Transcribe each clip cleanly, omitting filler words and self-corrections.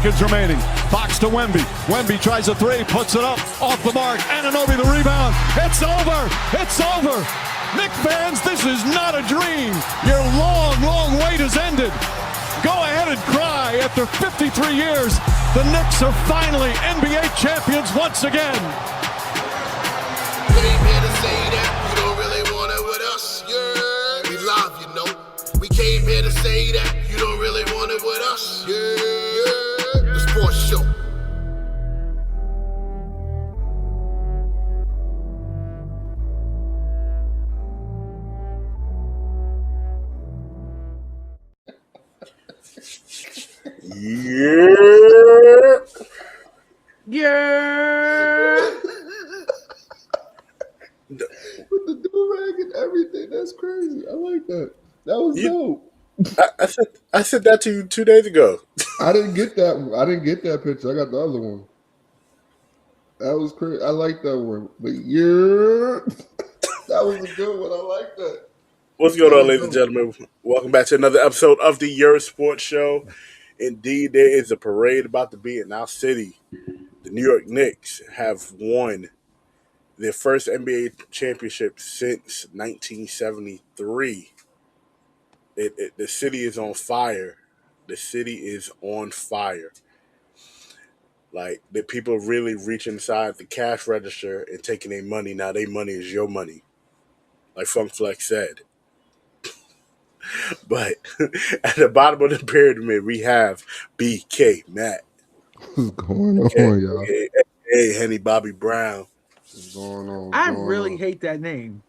seconds remaining. Box to Wemby. Wemby tries a three, puts it up, off the mark. Anunoby the rebound. It's over. It's over. Knicks fans, this is not a dream. Your long, long wait has ended. Go ahead and cry. After 53 years, the Knicks are finally NBA champions once again. We ain't here to say that you don't really want it with us. Yeah, we love you know. We came here to say that you don't really want it with us. Yeah, the sports show. Yeah. With the do-rag and everything. That's crazy. I like that. That was dope. I said that to you 2 days ago. I didn't get that. I didn't get that picture. I got the other one. That was crazy. I like that one. But that was a good one. I like that. What's going on, ladies and gentlemen? Welcome back to another episode of the Yerrr Sports Show. Indeed, there is a parade about to be in our city. The New York Knicks have won their first NBA championship since 1973. The city is on fire. The city is on fire. Like, the people really reach inside the cash register and taking their money. Now their money is your money, like Funk Flex said. But at the bottom of the pyramid, we have BK Matt. What's going on, y'all? Hey, Henny Bobby Brown. What's going on? I really hate that name.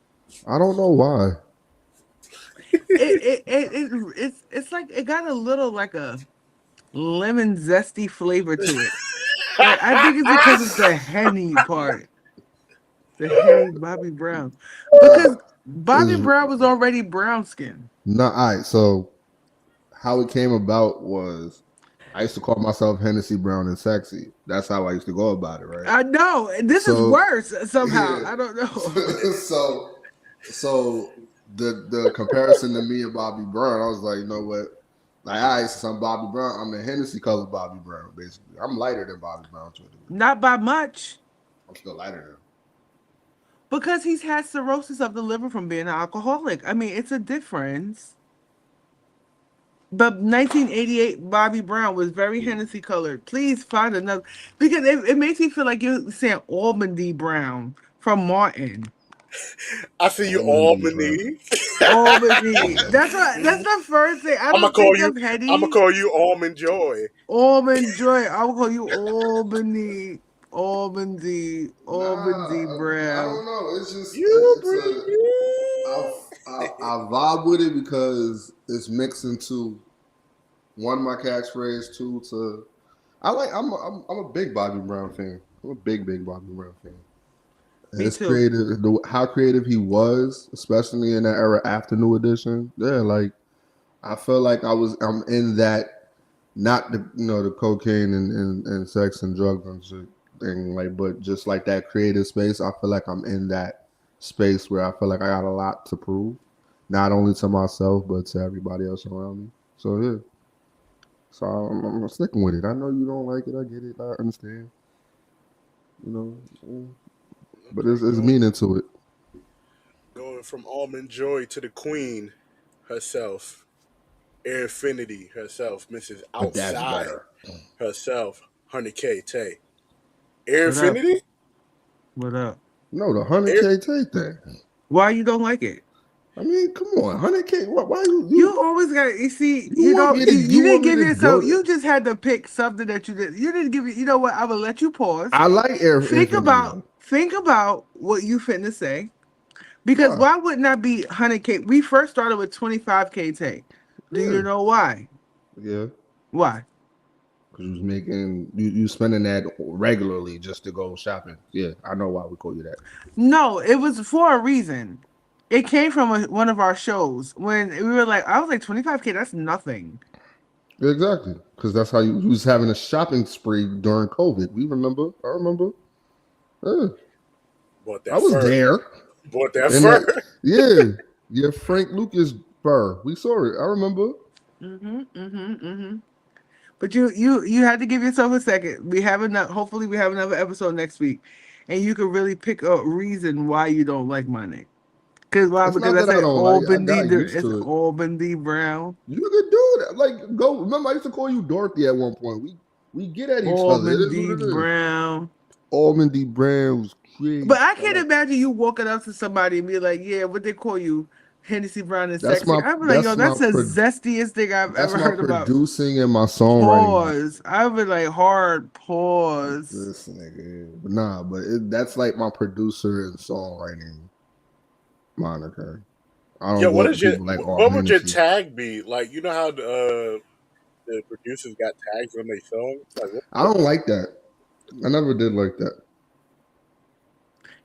I don't know why. It's like it got a little like a lemon zesty flavor to it. Like, I think it's because it's the Henny part. The Henny Bobby Brown. Because Bobby Brown was already brown skin. No, all right. So how it came about was I used to call myself Hennessy Brown and Sexy. That's how I used to go about it, right? I know. This is worse somehow. Yeah. I don't know. so the comparison to me and Bobby Brown, I was like, you know what? Like, all right, since I'm Bobby Brown, I'm the Hennessy colored Bobby Brown, basically. I'm lighter than Bobby Brown. Not by much. I'm still lighter than him. Because he's had cirrhosis of the liver from being an alcoholic. I mean, it's a difference. But 1988 Bobby Brown was very Hennessy colored. Please find another. Because it makes me feel like you're saying Albany Brown from Martin. I see you, Albany. Albany. That's the first thing. I'm gonna call you Almond Joy. Almond Joy. I will call you Albany. Albany Brown. I don't know. It's just I vibe with it because it's mixed into one, my catchphrase, two, to I'm a big Bobby Brown fan. I'm a big Bobby Brown fan. It's creative. How creative he was, especially in that era after New Edition. Yeah, like I feel like I'm in that, not the cocaine and sex and drugs and shit thing, like, but just like that creative space. I feel like I'm in that space where I feel like I got a lot to prove, not only to myself but to everybody else around me. So yeah, so I'm sticking with it. I know you don't like it. I get it. I understand. But there's meaning to it. Going from Almond Joy to the Queen herself, Air Infinity herself, Mrs. Outside herself, 100K Tay. Air Infinity? What up? No, the 100K Tay thing. Why you don't like it? I mean, come on, 100K. Why you always got to? You see, you didn't give yourself. You just had to pick something that you did. You didn't give it. You know what? I will let you pause. I like Air Infinity. Think about what you finna say, because why wouldn't that be 100K? We first started with 25K Tay. Do you know why? Yeah. Why? Because you spending that regularly just to go shopping. Yeah, I know why we call you that. No, it was for a reason. It came from one of our shows when we were like, I was like 25K. That's nothing. Exactly, because that's how you was having a shopping spree during COVID. We remember. I remember. Yeah. I was there. Bought that fur. Yeah, Frank Lucas fur. We saw it. I remember. But you had to give yourself a second. We have enough. Hopefully, we have another episode next week, and you can really pick a reason why you don't like my name. Because why? It's Because not I that I said don't like it. I got used It's to it. Albany Brown. You could do that. Like, go. Remember, I used to call you Dorothy at one point. We get at each other. It is Albany what it is. Brown. Almond D. Brown was crazy. But I can't imagine you walking up to somebody and be like, "Yeah, what they call you, Hennessy Brown is sexy." I'd be like, "Yo, that's the zestiest thing I've ever heard about." Producing and my songwriting. Pause. I would be like hard pause. This nigga, but nah, but that's like my producer and songwriting moniker. I don't. Yo, go what to is your people like, oh, what would your Hennessy. tag be? Like, you know how the producers got tags on their songs? Like, I don't like that. I never did like that.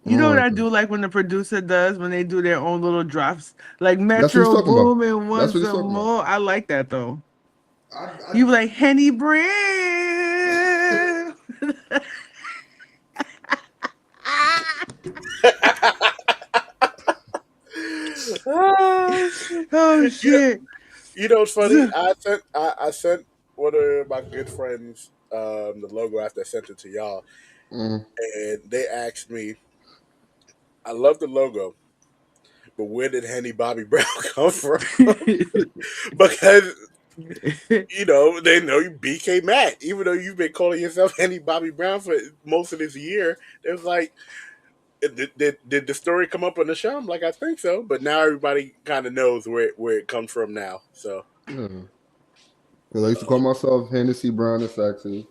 You know what I that. do like when the producer does when they do their own little drops, like That's what he's Metro talking about. Boomin want That's what he's some talking about. more. I like that though. I You be like Henny Brand. Oh shit! you know what's funny? I sent one of my good friends the logo after I sent it to y'all, Mm. and they asked me, "I love the logo, but where did Henny Bobby Brown come from?" Because you know they know you BK Matt, even though you've been calling yourself Henny Bobby Brown for most of this year. It was like, did the story come up on the show? I'm like, I think so, but now everybody kind of knows where it comes from now. So, Yeah. Because I used to call myself Hennessy Brown and Sexy,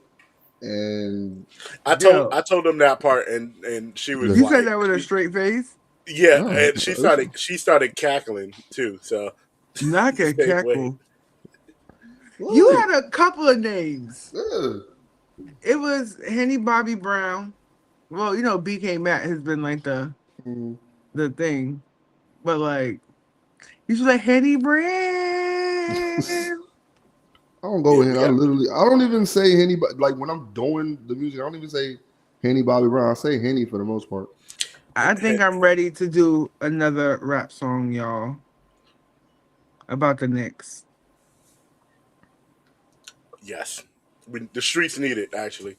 and I Yo, told them that part, and she was you said like, that with a straight face. yeah, no, and she started cackling too. So, Knock a same way. cackle. You had a couple of names. Yeah. It was Henny Bobby Brown. Well, you know, BK Matt has been like the thing, but like you should like Henny Brand. I don't go in. Yeah, I don't even say Henny. Like when I'm doing the music, I don't even say Henny Bobby Brown. I say Henny for the most part. I think I'm ready to do another rap song, y'all, about the Knicks. yes, the streets need it. Actually,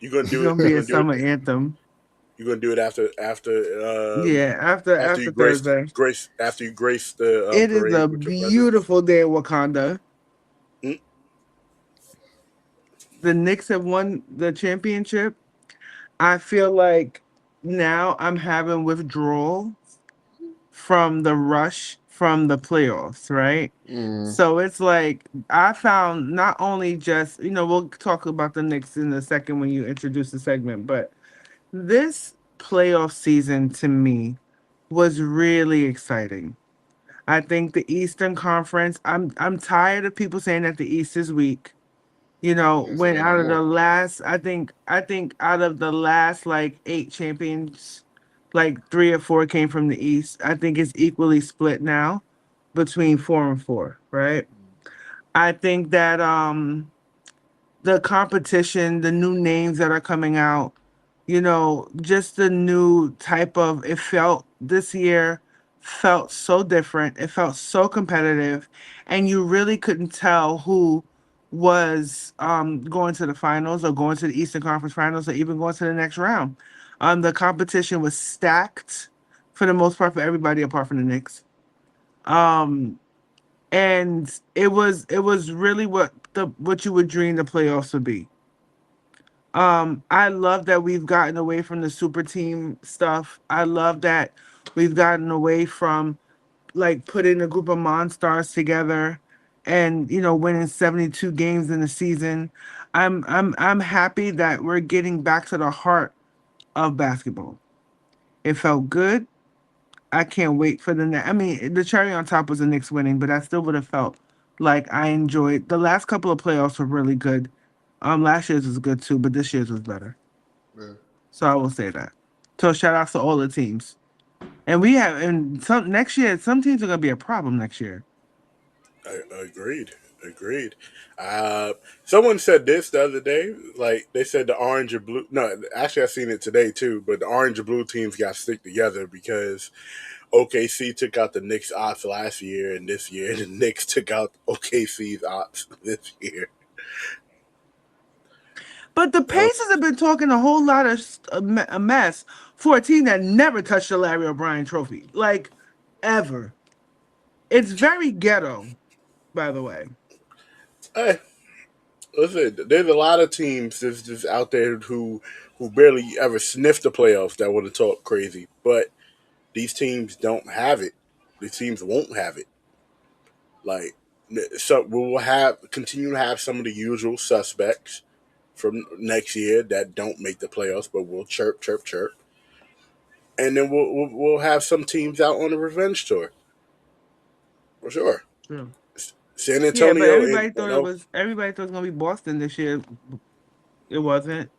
you gonna It's do it. gonna be a summer anthem. You're gonna do it after Yeah, after you Thursday. after you grace the It is parade a with your presence. beautiful day in Wakanda. Mm. The Knicks have won the championship. I feel like now I'm having withdrawal from the rush from the playoffs, right? So it's like I found not only just, we'll talk about the Knicks in a second when you introduce the segment, but this playoff season to me was really exciting. I think the Eastern Conference, I'm tired of people saying that the East is weak. Can't say When that no out of the more. last, I think out of the last like 8 champions, like 3 or 4 came from the East. I think it's equally split now between 4 and 4, right? I think that the competition, the new names that are coming out, just the new type of it felt this year felt so different. It felt so competitive, and you really couldn't tell who was going to the finals or going to the Eastern Conference Finals or even going to the next round. The competition was stacked for the most part for everybody apart from the Knicks. Um, and it was really what you would dream the playoffs would be. I love that we've gotten away from the super team stuff. I love that we've gotten away from like putting a group of monsters together and winning 72 games in the season. I'm happy that we're getting back to the heart of basketball. It felt good. I can't wait for the next. I mean, the cherry on top was the Knicks winning, but I still would have felt like I enjoyed the last couple of playoffs were really good. Last year's was good too, but this year's was better. Yeah. So I will say that. So shout outs to all the teams. And we have and some next year, some teams are gonna be a problem next year. Agreed. Agreed. Someone said this the other day. Like they said, the orange or blue. No, actually, I seen it today too. But the orange and blue teams got to stick together because OKC took out the Knicks ops last year, and this year the Knicks took out OKC's ops this year. But the Pacers have been talking a whole lot of a mess for a team that never touched the Larry O'Brien trophy, like ever. It's very ghetto, by the way. Hey, listen, there's a lot of teams just out there who barely ever sniff the playoffs that want to talk crazy, but these teams don't have it. These teams won't have it. Like, so we will continue to have some of the usual suspects from next year that don't make the playoffs, but we'll chirp, chirp, chirp, and then we'll have some teams out on a revenge tour for sure. Yeah. San Yeah, but Antonio, and everybody thought it was gonna be Boston this year. It wasn't.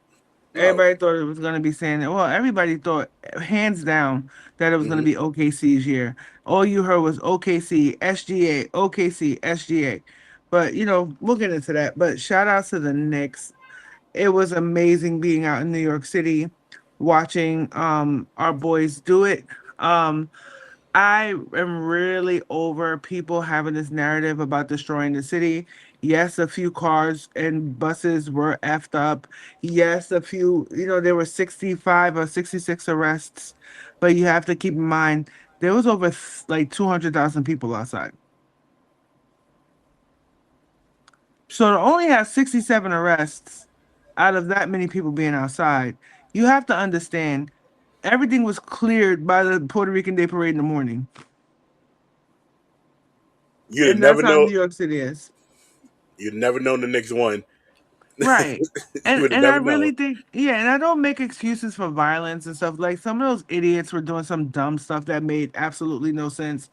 no, Everybody thought it was gonna be everybody thought hands down that it was gonna be OKC's year. All you heard was OKC, SGA, OKC, SGA. But we'll get into that. But shout out to the Knicks. It was amazing being out in New York City, watching our boys do it. I am really over people having this narrative about destroying the city. Yes, a few cars and buses were effed up. Yes, a few, there were 65 or 66 arrests. But you have to keep in mind, there was over like 200,000 people outside. So to only have 67 arrests out of that many people being outside, you have to understand everything was cleared by the Puerto Rican Day Parade in the morning. you'd And never that's how know. New York City is. You'd never known the Knicks won. Right. You would have And I never really known. think, yeah, and I don't make excuses for violence and stuff. Like some of those idiots were doing some dumb stuff that made absolutely no sense.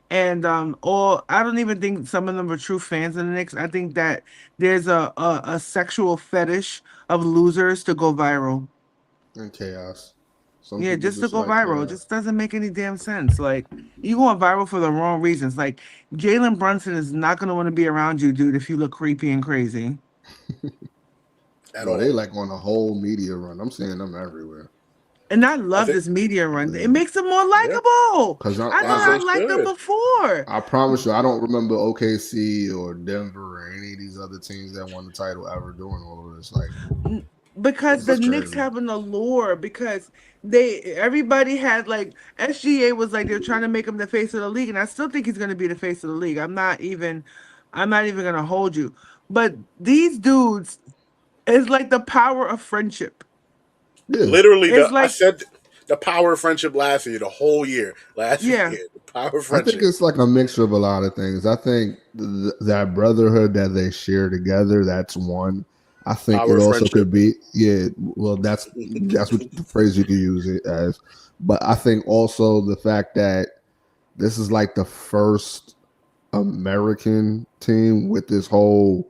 And or I don't even think some of them were true fans of the Knicks. I think that there's a sexual fetish of losers to go viral. And chaos. Some Yeah, people just to just go like viral. It chaos. just doesn't make any damn sense. Like you going viral for the wrong reasons. Like Jaylen Brunson is not gonna want to be around you, dude, if you look creepy and crazy. At Bro, they all. like on a whole media run. I'm seeing them everywhere. And I I love think, this media run. It Yeah. makes them more yeah, likable. Cause I as thought they I liked them should. before. I promise you, I don't remember OKC or Denver or any of these other teams that won the title ever doing all of this. Like, Because this the is Knicks crazy. have an allure. Because everybody had like SGA was like they're trying to make him the face of the league, and I still think he's gonna be the face of the league. I'm not even gonna hold you. But these dudes is like the power of friendship. Yeah, Literally, It's I like, said the power of friendship last year, the whole year. Last yeah, year, the power of I think friendship. it's like a mixture of a lot of things. I think that brotherhood that they share together, that's one. I think Power it of also friendship. could be, yeah. Well, that's what the phrase you could use it as. But I think also the fact that this is like the first American team with this whole,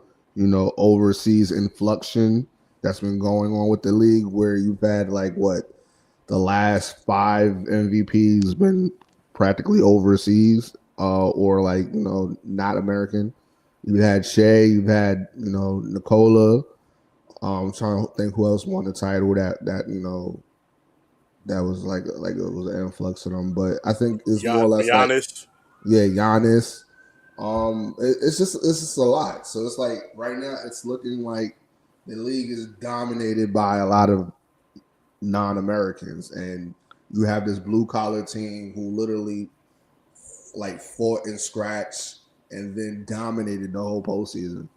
overseas influxion that's been going on with the league, where you've had like what the last five MVPs been practically overseas, or like not American. You had Shea, you've had Nicola. I'm trying to think who else won the title that was like it was an influx of them, but I think it's more or less like, Giannis. yeah, Giannis. It's just a lot. So it's like right now it's looking like the league is dominated by a lot of non-Americans, and you have this blue collar team who literally like fought and scratched and then dominated the whole postseason.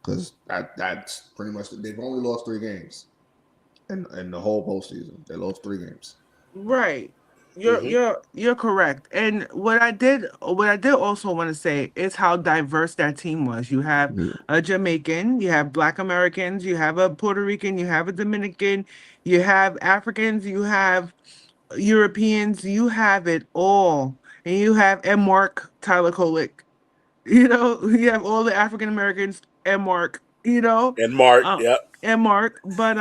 Because that's pretty much they've only lost 3 games in the whole postseason. They lost 3 games. right. You're Hmm. you're you're correct. And what I did also want to say is how diverse that team was. You have Yeah. a Jamaican, you have Black Americans, you have a Puerto Rican, you have a Dominican, you have Africans, you have Europeans, you have it all. And you have M. Mark Tyler Kolick. You have all the African Americans and Mark, And Mark. um, Yep. and Mark. But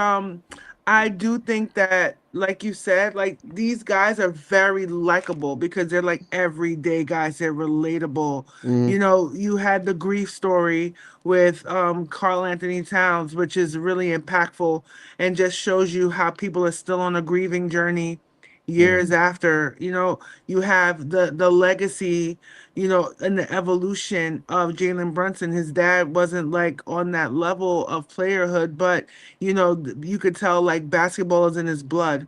I do think that, like you said, like these guys are very likable because they're like everyday guys. They're relatable. Mhm. You had the grief story with Carl Anthony Towns, which is really impactful and just shows you how people are still on a grieving journey years after, you have the legacy, and the evolution of Jaylen Brunson. His dad wasn't like on that level of playerhood, but you could tell like basketball is in his blood,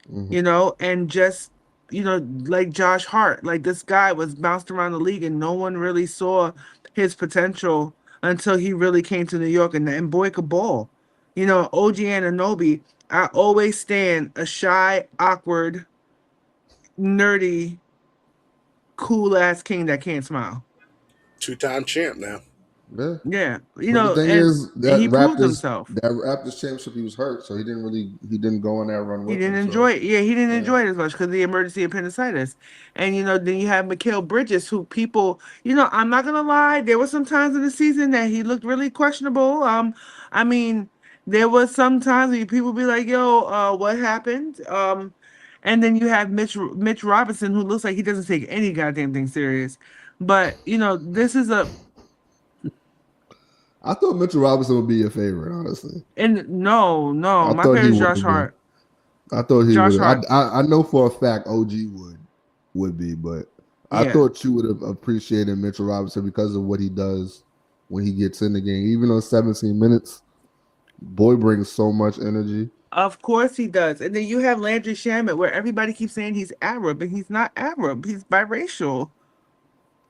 and just, like Josh Hart, like this guy was bounced around the league and no one really saw his potential until he really came to New York, and boy could ball. OG Anunoby, I always stand a shy, awkward, nerdy, cool ass king that can't smile. 2-time champ now. Yeah. Yeah, But the thing and is he proved himself. that Raptors championship he was hurt, so he didn't go on that run He with didn't them. So enjoy it. Yeah, he didn't yeah. enjoy it as much because of the emergency appendicitis. And then you have Mikal Bridges, who people, I'm not gonna lie, there were some times in the season that he looked really questionable. I mean, there was some times where people be like, "Yo, what happened?" And then you have Mitch Robinson, who looks like he doesn't take any goddamn thing serious. But this is a I thought Mitchell Robinson would be your favorite, honestly. and no, I my thought favorite he is would Josh have been. Hart. I thought he Josh would have. Hart. I know for a fact OG would be, but I Yeah. thought you would have appreciated Mitchell Robinson because of what he does when he gets in the game. Even on 17 minutes, boy brings so much energy. Of course he does. And then you have Landry Shamet, where everybody keeps saying he's Arab, and he's not Arab. He's biracial.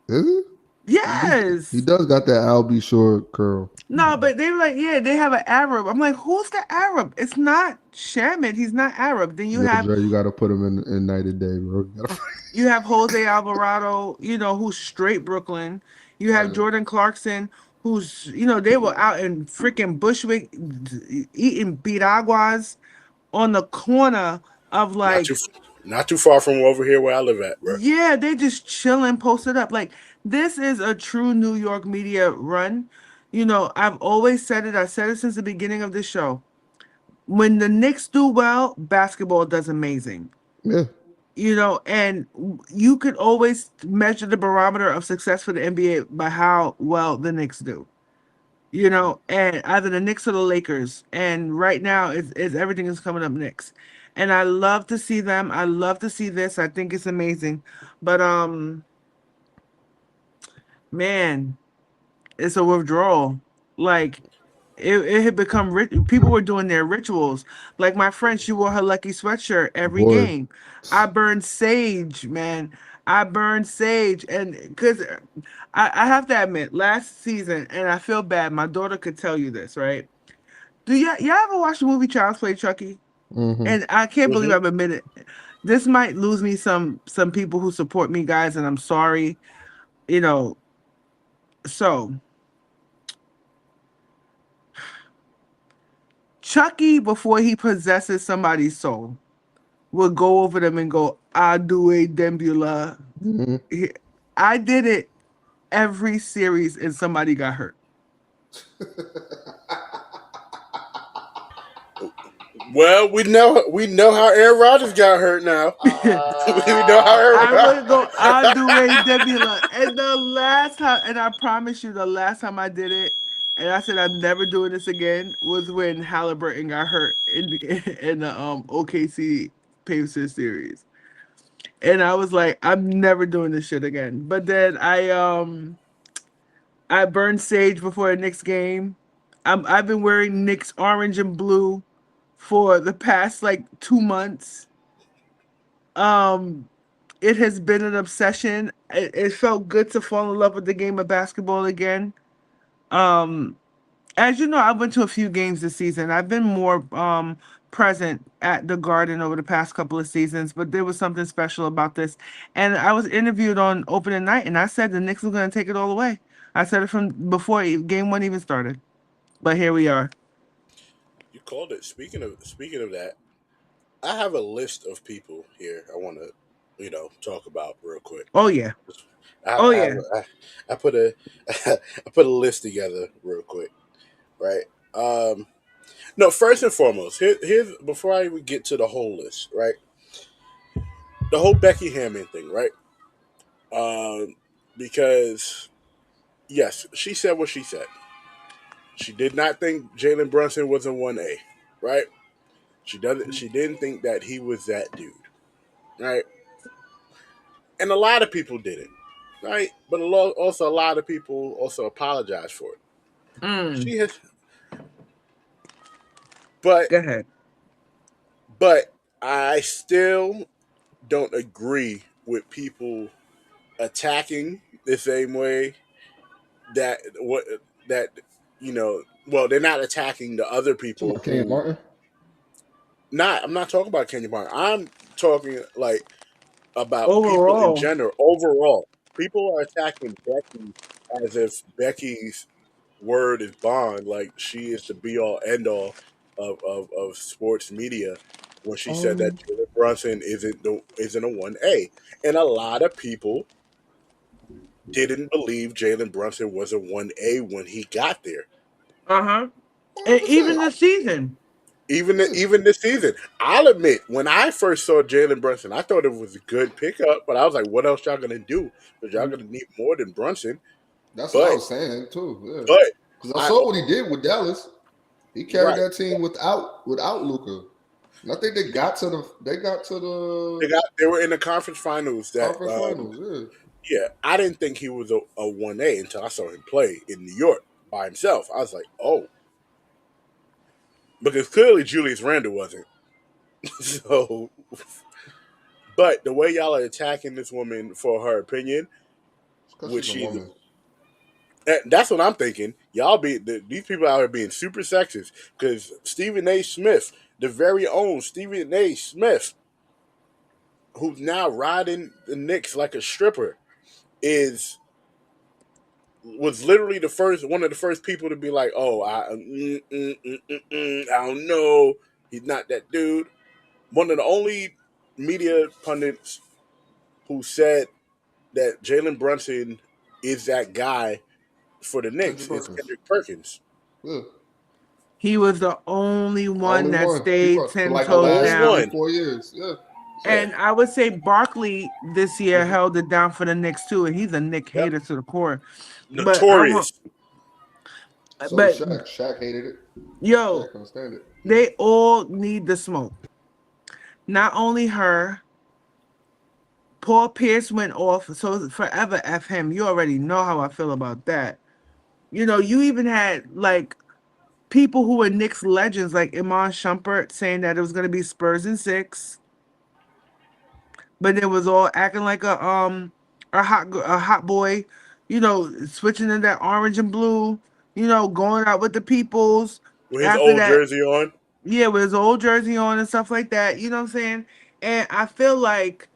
Is he? He Yes. does got that Al B. Short curl. No, but they were like, yeah, they have an Arab. I'm like, who's the Arab? It's not Shamet. He's not Arab. Then you Yo, have Dre, you got to put him in night and day, bro. you have Jose Alvarado, who's straight Brooklyn. You have Jordan Clarkson, who's, they were out in freaking Bushwick eating piraguas on the corner of Not like, too not too far from over here where I live at, bro. yeah, they just chilling, posted up. Like, this is a true New York media run. I've always said it. I said it since the beginning of this show. When the Knicks do well, basketball does amazing. Yeah. And you could always measure the barometer of success for the NBA by how well the Knicks do. And either the Knicks or the Lakers. And right now, it's everything is coming up Knicks. And I love to see them. I love to see this. I think it's amazing. But man, it's a withdrawal. Like, it had become people were doing their rituals. Like my friend, she wore her lucky sweatshirt every Boy. game. I burned sage, man. I burned sage, and because I have to admit, last season, and I feel bad. My daughter could tell you this, right? Do y'all ever watch the movie Child's Play, Chucky? Mm-hmm. And I can't believe Mhm. I've admitted this might lose me some people who support me, guys, and I'm sorry. So Chucky, before he possesses somebody's soul, will go over them and go, I do a dembula. Mm-hmm. I did it every series and somebody got hurt. Well, we know how Aaron Rodgers got hurt now. We know how Aaron I would go, I do a dembula. And the last time, and I promise you, the last time I did it, and I said I'm never doing this again, was when Halliburton got hurt in the OKC Pacers series. And I was like, I'm never doing this shit again. But then I burned sage before the Knicks game. I've been wearing Knicks orange and blue for the past like 2 months. Um, it has been an obsession. It felt good to fall in love with the game of basketball again. Um, as you know, I went to a few games this season. I've been more present at the Garden over the past couple of seasons, but there was something special about this. And I was interviewed on opening night, and I said the Knicks were going to take it all away. I said it from before game one even started. But here we are. You called it. Speaking of that, I have a list of people here I want to, talk about real quick. Oh yeah. I, Oh I, yeah. I put a I put a list together real quick, right? No, first and foremost, here's before I even get to the whole list, right? The whole Becky Hammon thing, right? Because yes, she said what she said. She did not think Jalen Brunson was a 1A, right? She didn't think that he was that dude. right? And a lot of people did it, right? But also a lot of people also apologize for it. Mm, She has, but go ahead. but I still don't agree with people attacking the same way that what that well, they're not attacking the other Talking people about Kenyon who Martin. not I'm not talking about Kenya Barner. I'm talking like about people in Overall, general. Overall, people are attacking Becky as if Becky's word is bond, like she is the be all end all of sports media when she said that Um, Jaylen Brunson isn't a 1A. And a lot of people didn't believe Jaylen Brunson was a 1A when he got there. uh-huh. And even 100%. the season. Yeah, Even this season, I'll admit, when I first saw Jalen Brunson, I thought it was a good pickup, but I was like, "What else y'all gonna do? Because y'all gonna need more than Brunson." that's what I But was saying too. Yeah, but because I I saw what he did with Dallas. He carried right, that team without Luca. And I think they got to the they were in the conference finals. That conference finals. Yeah, yeah, I didn't think he was a 1A until I saw him play in New York by himself. I was like, oh, because clearly Julius Randle wasn't. So, but the way y'all are attacking this woman for her opinion, because which she's a she's woman. that's what I'm thinking. These people out here being super sexist because Stephen A. Smith, the very own Stephen A. Smith, who's now riding the Knicks like a stripper, is was literally one of the first people to be like, "Oh, I don't know, he's not that dude." One of the only media pundits who said that Jalen Brunson is that guy for the Kendrick Knicks is Perkins. Kendrick Perkins. Yeah, He was the only one only that one. He stayed was for 10 like the toes Only last three, down. one. 4 years. Yeah, Yeah. And I would say Barkley this year hmm held it down for the Knicks too, and he's a Nick Yep. hater to the core. But I want, Notorious. So did but Shaq. Shaq hated it. yo, Shaq couldn't stand it. they all need the smoke. Not only her, Paul Pierce went off, so forever F him. You already know how I feel about that. You even had like people who were Knicks legends like Iman Shumpert saying that it was gonna be Spurs in 6, but it was all acting like a hot boy, switching in that orange and blue, going out with the peoples. With his After old that, jersey on. yeah, with his old jersey on and stuff like that. You know what I'm saying? And I feel like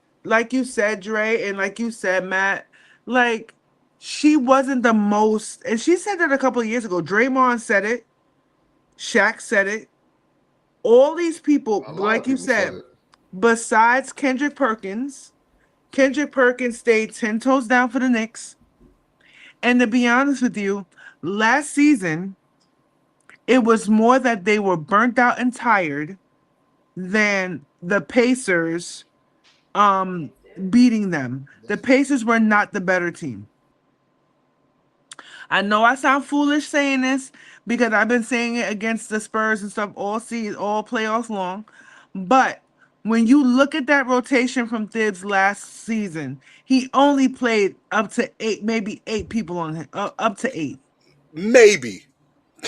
you said, Dre, and like you said, Matt, like she wasn't the most, and she said that a couple of years ago. Draymond said it, Shaq said it. All these people, A lot of like you people said said, it. besides Kendrick Perkins stayed 10 toes down for the Knicks. And to be honest with you, last season, it was more that they were burnt out and tired than the Pacers beating them. The That's Pacers were not the better team. I know I sound foolish saying this because I've been saying it against the Spurs and stuff all season, all playoffs long. But when you look at that rotation from Thibs last season, he only played up to 8, maybe 8 people on him, up to 8. Maybe.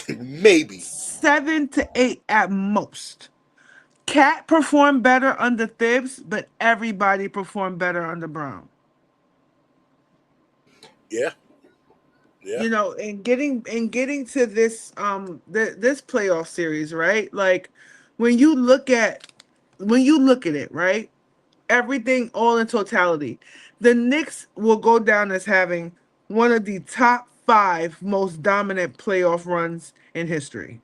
Maybe. 7 to 8 at most. Cat performed better under Thibs, but everybody performed better under Brown. Yeah. Yeah. And getting to this playoff series, right? Like when you look at it, right? Everything all in totality. The Knicks will go down as having one of the top 5 most dominant playoff runs in history.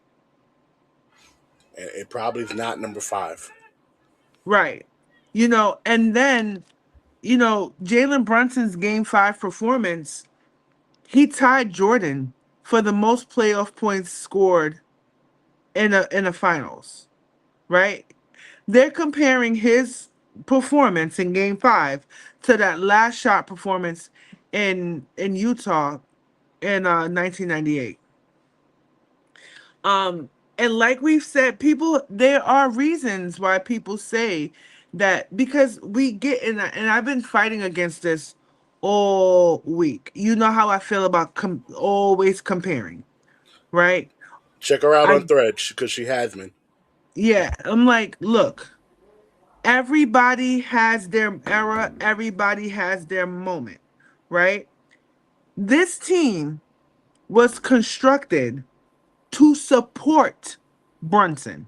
And it probably is not number 5. Right. And then, Jalen Brunson's game 5 performance, he tied Jordan for the most playoff points scored in a finals, right? They're comparing his performance in game 5 to that last shot performance in Utah in 1998. Um and like we've said, people, there are reasons why people say that because we get in, and I've been fighting against this all week. You know how I feel about always comparing, right? Check her out on I Threads because she has been. Yeah, I'm like, look, everybody has their era, everybody has their moment, right? This team was constructed to support Brunson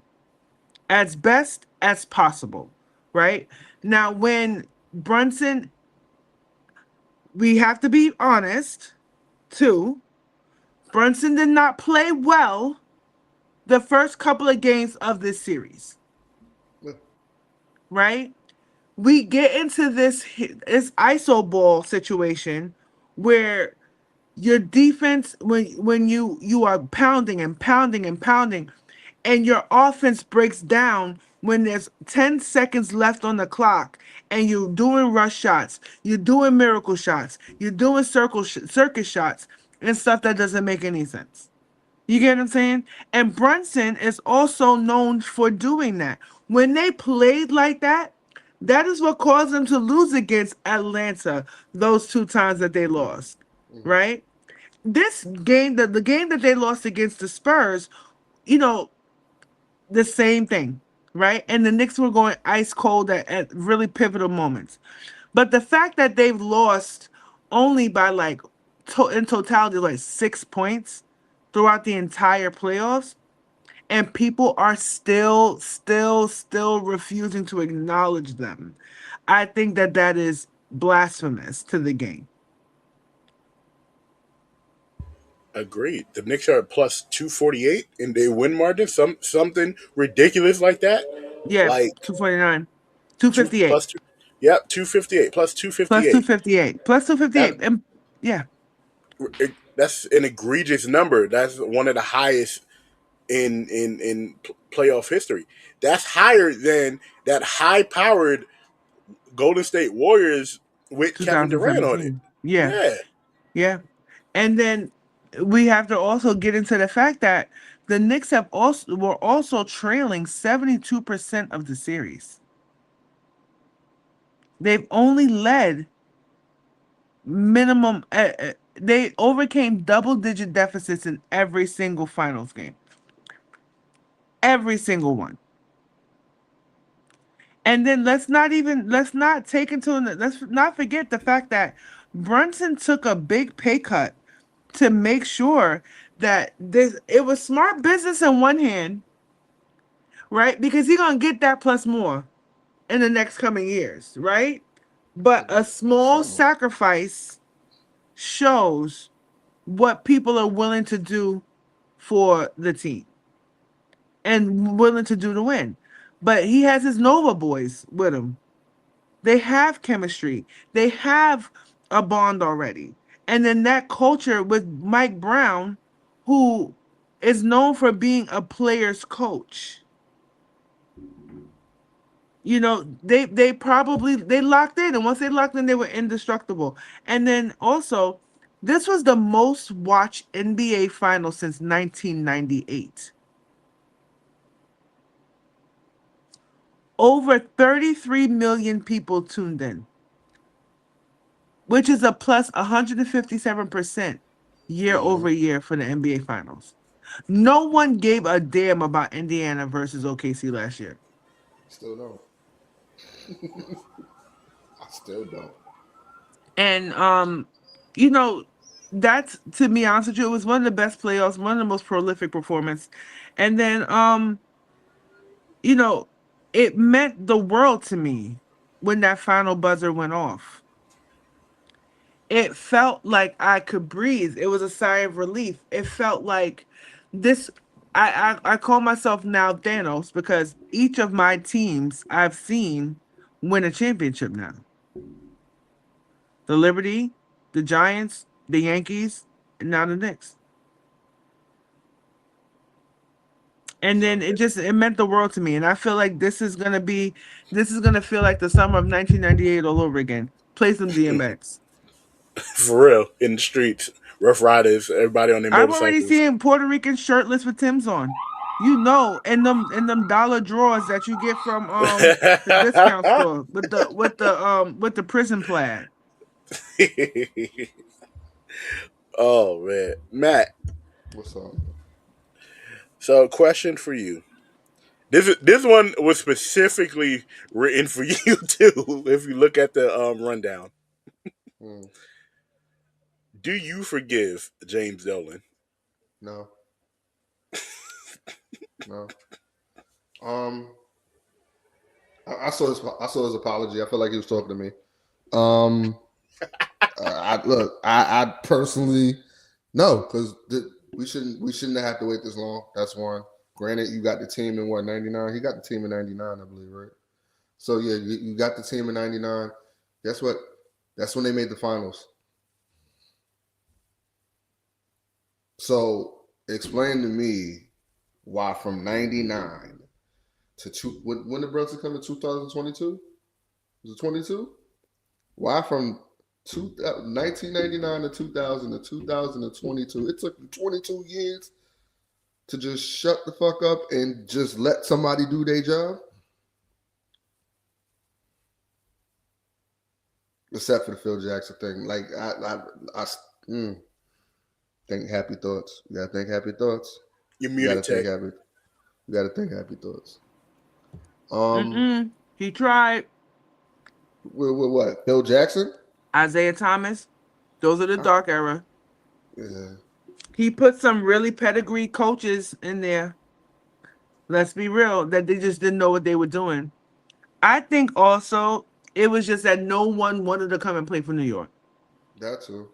as best as possible, right? Now, when Brunson, we have to be honest too, Brunson did not play well the first couple of games of this series, right? We get into this iso ball situation where your defense, when you are pounding and pounding and pounding, and your offense breaks down when there's 10 seconds left on the clock, and you're doing rush shots, you're doing miracle shots, you're doing circus shots, and stuff that doesn't make any sense. You get what I'm saying? And Brunson is also known for doing that. When they played like that, that is what caused them to lose against Atlanta those two times that they lost, right? This game, the game that they lost against the Spurs, you know, the same thing, right? And the Knicks were going ice cold at really pivotal moments. But the fact that they've lost only by like in totality like 6 points throughout the entire playoffs, and people are still refusing to acknowledge them, I think that that is blasphemous to the game. Agreed. The Knicks are at plus 248 in their win margin, something ridiculous like that. Yeah, Like 249, two 258, plus two. Yep, 258 plus plus 258. 258, plus That 258, and yeah, that's an egregious number. That's one of the highest in playoff history. That's higher than that high powered Golden State Warriors with Kevin Durant on it. 2017. Yeah, Yeah, yeah. And then we have to also get into the fact that the Knicks were also trailing 72% of the series. They've only led minimum. They overcame double-digit deficits in every single finals game. Every single one. And then let's not forget the fact that Brunson took a big pay cut to make sure that it was smart business in one hand, right? Because he's gonna get that plus more in the next coming years, right? But a small sacrifice shows what people are willing to do for the team and willing to do to win. But he has his Nova boys with him. They have chemistry. They have a bond already. And then that culture with Mike Brown, who is known for being a player's coach. You know, they locked in, and once they locked in, they were indestructible. And then also, this was the most watched NBA final since 1998. Over 33 million people tuned in, which is a plus 157% year over year for the NBA Finals. No one gave a damn about Indiana versus OKC last year. Still don't. I still don't. And you know, that's, to be honest with you, it was one of the best playoffs, one of the most prolific performance. And then you know, it meant the world to me when that final buzzer went off. It felt like I could breathe. It was a sigh of relief. It felt like this. I call myself now Thanos because each of my teams I've seen win a championship now. The Liberty, the Giants, the Yankees, and now the Knicks. And then it meant the world to me. And I feel like this is gonna feel like the summer of 1998 all over again. Play some DMX. for real, in the streets, Rough Riders, everybody on their I'm already motorcycles. seeing Puerto Ricans shirtless with Tim's on. You know, in them dollar drawers that you get from the discount store with the prison plaid. Oh man, Matt. What's up? So, question for you. This one was specifically written for you too. If you look at the rundown, Hmm. do you forgive James Dolan? No. No. Um, I saw his apology. I feel like he was talking to me. Um, I personally no, because we shouldn't have to wait this long. That's one. Granted, you got the team in what 99. He got the team in 99, I believe, right? So yeah, you got the team in 99. Guess what? That's when they made the finals. So explain to me why from 99 to when did Brunson come in 2022? Was it 22? Why from 1999 to 2000 to 2022? It took you 22 years to just shut the fuck up and just let somebody do their job? Except for the Phil Jackson thing. Like, I think happy thoughts. You gotta think happy thoughts. You You gotta muted think Tech. happy. You gotta think happy thoughts. He tried. With what? Phil Jackson? Isaiah Thomas. Those are the dark era. Yeah. He put some really pedigree coaches in there. Let's be real, that they just didn't know what they were doing. I think also it was just that no one wanted to come and play for New York. That too.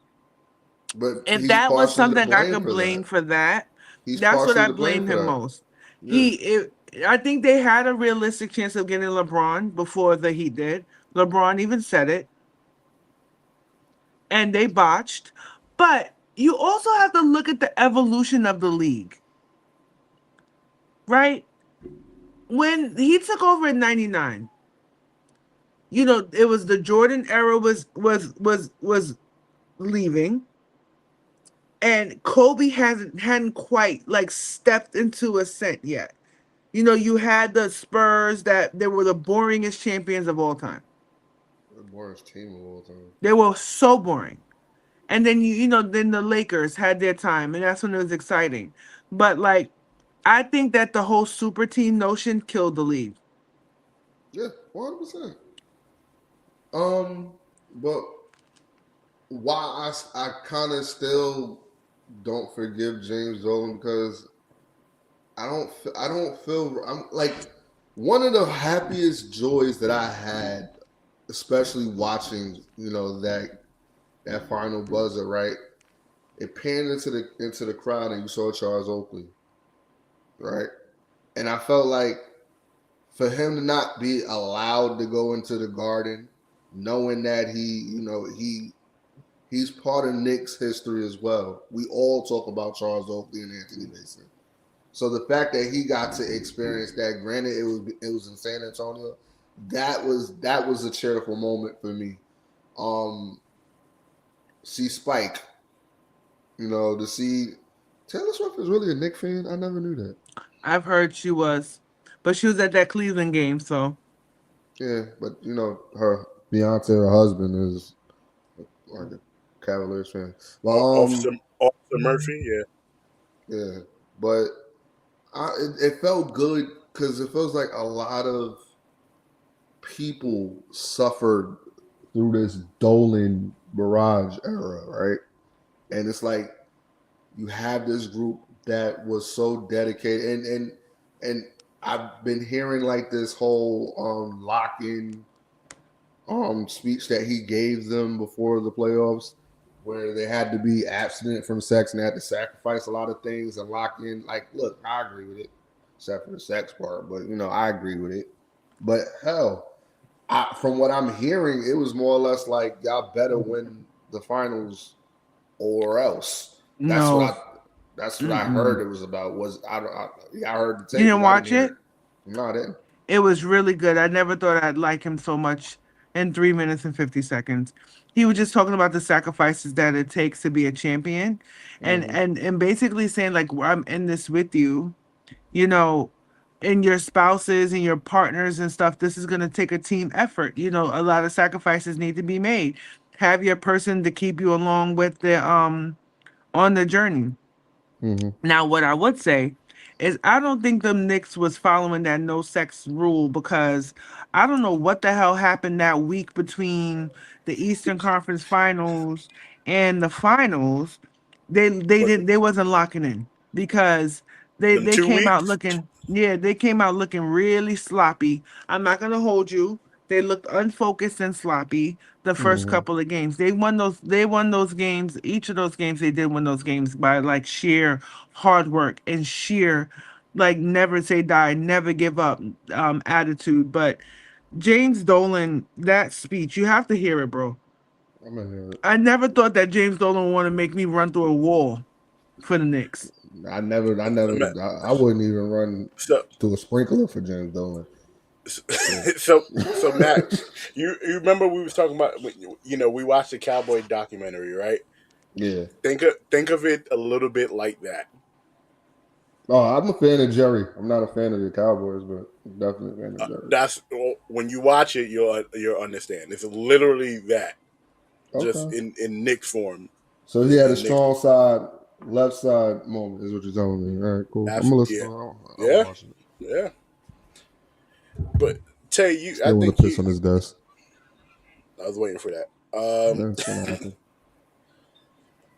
But If he's that was partially to something I blame could for blame that. for that, He's that's what partially I to blame blame for him that. most. Yeah. I think they had a realistic chance of getting LeBron before the Heat did. LeBron even said it, and they botched. But you also have to look at the evolution of the league, right? When he took over in '99, it was the Jordan era was leaving, and Kobe hadn't quite like stepped into ascent yet. You had the Spurs that they were the boringest champions of all time. The worst team of all time. They were so boring. And then then the Lakers had their time, and that's when it was exciting. But like, I think that the whole super team notion killed the league. Yeah, 100%. But why I kind of still don't forgive James Dolan because I don't feel I'm like one of the happiest joys that I had, especially watching that final buzzer, right? It panned into the crowd and you saw Charles Oakley, right? And I felt like for him to not be allowed to go into the Garden, knowing that he's part of Knicks history as well. We all talk about Charles Oakley and Anthony Mason. So the fact that he got to experience that, granted it was in San Antonio, that was a cheerful moment for me. See Spike, to see Taylor Swift is really a Knicks fan. I never knew that. I've heard she was, but she was at that Cleveland game, so. Yeah, but her Beyonce, her husband, is like a Cavaliers fan. Well, Officer Murphy, yeah, but it felt good because it feels like a lot of people suffered through this Dolan barrage era, right? And it's like you have this group that was so dedicated, and I've been hearing like this whole lock-in speech that he gave them before the playoffs, where they had to be abstinent from sex and had to sacrifice a lot of things and lock in. Like, look, I agree with it, except for the sex part, but I agree with it. But hell, from what I'm hearing, it was more or less like y'all better win the finals or else. That's No. what I heard it was about. I heard the tape. You didn't watch it? No, I didn't. It was really good. I never thought I'd like him so much in 3 minutes and 50 seconds. He was just talking about the sacrifices that it takes to be a champion and basically saying like, I'm in this with you. you know, and your spouses and your partners and stuff. This is going to take a team effort. You know, a lot of sacrifices need to be made. Have your person to keep you along with the on the journey. Mm-hmm. Now, what I would say is I don't think the Knicks was following that no sex rule, because I don't know what the hell happened that week between the Eastern Conference Finals and the finals. But They wasn't locking in, because them they two came out weeks, looking, yeah, they came out looking really sloppy. I'm not gonna hold you. They looked unfocused and sloppy the first Mm-hmm. couple of games. They won those games. Each of those games they did win those games by like sheer hard work and sheer, like, never say die, never give up attitude. But James Dolan, that speech, you have to hear it, bro. I'm gonna hear it. I never thought that James Dolan would want to make me run through a wall for the Knicks. I wouldn't even run so through a sprinkler for James Dolan. So, so Matt, you remember we was talking about, we watched the Cowboy documentary, right? yeah. Think of it a little bit like that. Oh, I'm a fan of Jerry. I'm not a fan of the Cowboys, but I'm definitely a fan of Jerry. That's when you watch it, you'll understand. It's literally that, just Okay. in Nick form. So he had a In Nick, strong side, left side moment, is what you're telling me. All right, cool. I'm gonna listen. yeah, I'll yeah, watch it. yeah. But Tay, I Still want think to piss on his desk. I was waiting for that. That's gonna happen.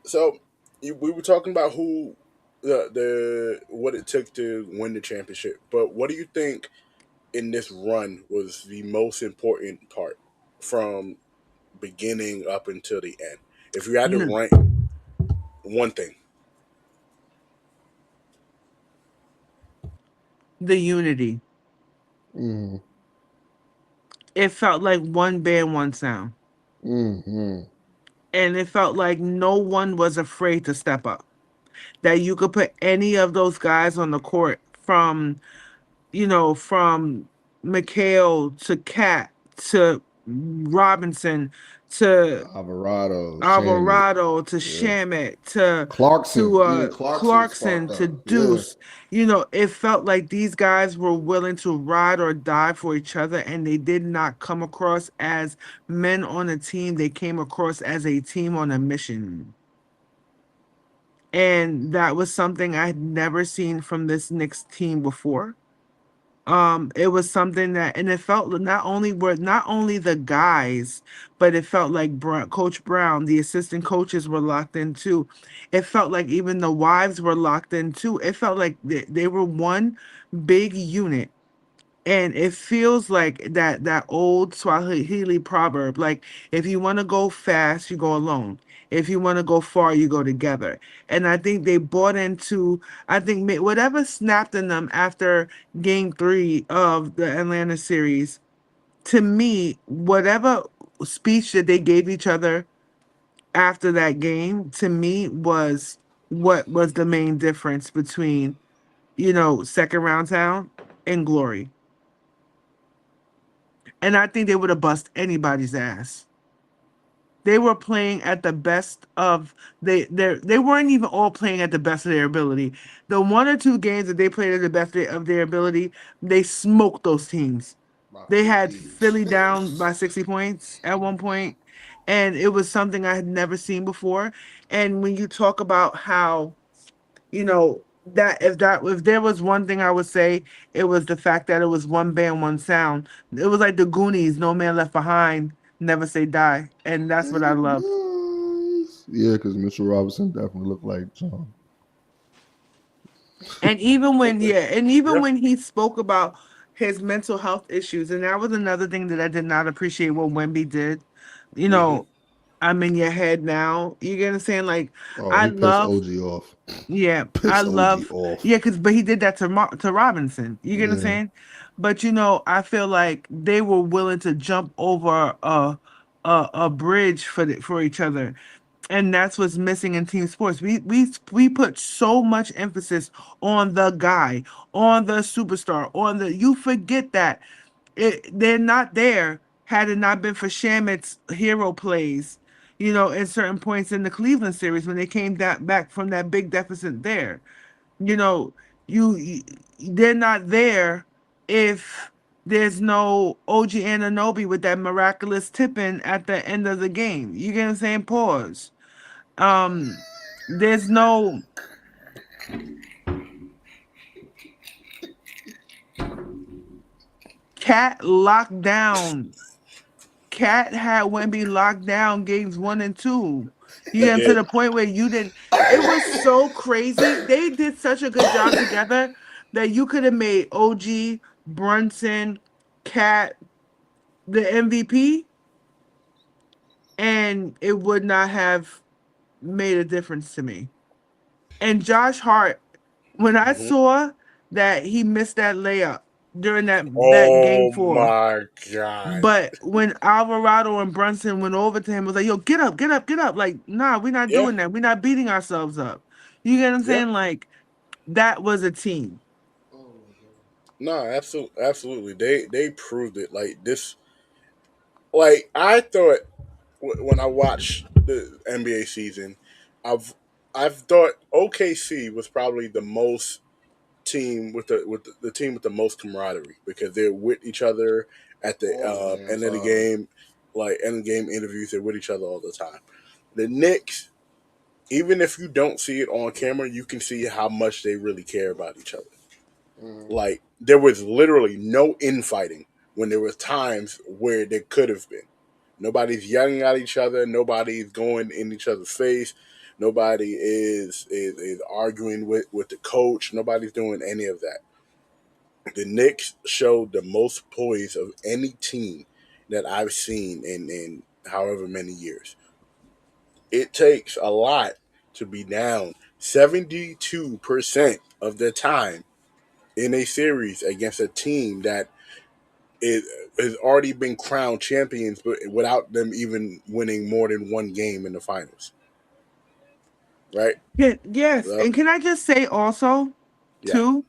So we were talking about who the what it took to win the championship, but what do you think in this run was the most important part from beginning up until the end? If you had to No, rank one thing, the unity. Mm-hmm. It felt like one band, one sound. Mm-hmm. And it felt like no one was afraid to step up. That you could put any of those guys on the court, from, from McHale to Cat to Robinson to Alvarado, Shamit, Alvarado to yeah. Shamit to Clarkson, even Clarkson Clarkson sparked to up. Yeah. Deuce. It felt like these guys were willing to ride or die for each other, and they did not come across as men on a team. They came across as a team on a mission. And that was something I had never seen from this Knicks team before. It was something that, and it felt not only the guys, but it felt like Coach Brown, the assistant coaches were locked in too. It felt like even the wives were locked in too. It felt like they were one big unit. And it feels like that old Swahili proverb, like, if you want to go fast, you go alone. If you want to go far, you go together. And I think they bought into, I think whatever snapped in them after game 3 of the Atlanta series, to me, whatever speech that they gave each other after that game, to me, was what was the main difference between, second round town and glory. And I think they would have bust anybody's ass. They were playing at the best of they weren't even all playing at the best of their ability. The one or two games that they played at the best of their ability, they smoked those teams. By They had 50. Philly down by 60 points at one point, and it was something I had never seen before. And when you talk about how, if there was one thing I would say, it was the fact that it was one band, one sound. It was like the Goonies, no man left behind, never say die, and that's what I loved. Yeah, because Mitchell Robinson definitely looked like John. And even when yeah. when he spoke about his mental health issues, and that was another thing that I did not appreciate what Wemby did. You hmm know, I'm in your head now. You get what I'm saying? Like, Oh, I he pissed love. OG off. Yeah, I Pissed OG love. off. Yeah, but he did that to to Robinson. You get what I'm Yeah. saying? But I feel like they were willing to jump over a bridge for each other, and that's what's missing in team sports. We put so much emphasis on the guy, on the superstar, on the. You forget that they're not there had it not been for Shamit's hero plays, in certain points in the Cleveland series when they came back from that big deficit there. You know, you they're not there if there's no OG Anunoby with that miraculous tipping at the end of the game. You get what I'm saying? Pause. There's no Cat locked down. Cat had Wemby locked down games 1 and 2. You He get to did. the point where you didn't. It was so crazy. They did such a good job together that you could have made OG, Brunson, Cat the MVP, and it would not have made a difference to me. And Josh Hart, when I Hmm. saw that he missed that layup during that game Oh 4, my god. but when Alvarado and Brunson went over to him, it was like, "Yo, get up, get up, get up!" Like, nah, we're not Yeah. doing that. We're not beating ourselves up. You get what I'm Yeah. saying? Like, that was a team. Oh my god. No, absolutely, absolutely. They proved it. Like this. Like I thought when I watched the NBA season, I've I've thought OKC was probably the most team with the team with the most camaraderie because they're with each other at the All the damn end of the time. game, like end of the game interviews. They're with each other all the time. The Knicks, even if you don't see it on camera, you can see how much they really care about each other. Mm-hmm. Like there was literally no infighting when there was times where there could have been. Nobody's yelling at each other. Nobody's going in each other's face. Nobody is arguing with the coach. Nobody's doing any of that. The Knicks showed the most poise of any team that I've seen in however many years. It takes a lot to be down 72% of the time in a series against a team that is has already been crowned champions, but without them even winning more than one game in the finals. Right? Yes, Well, and can I just say also, yeah. too,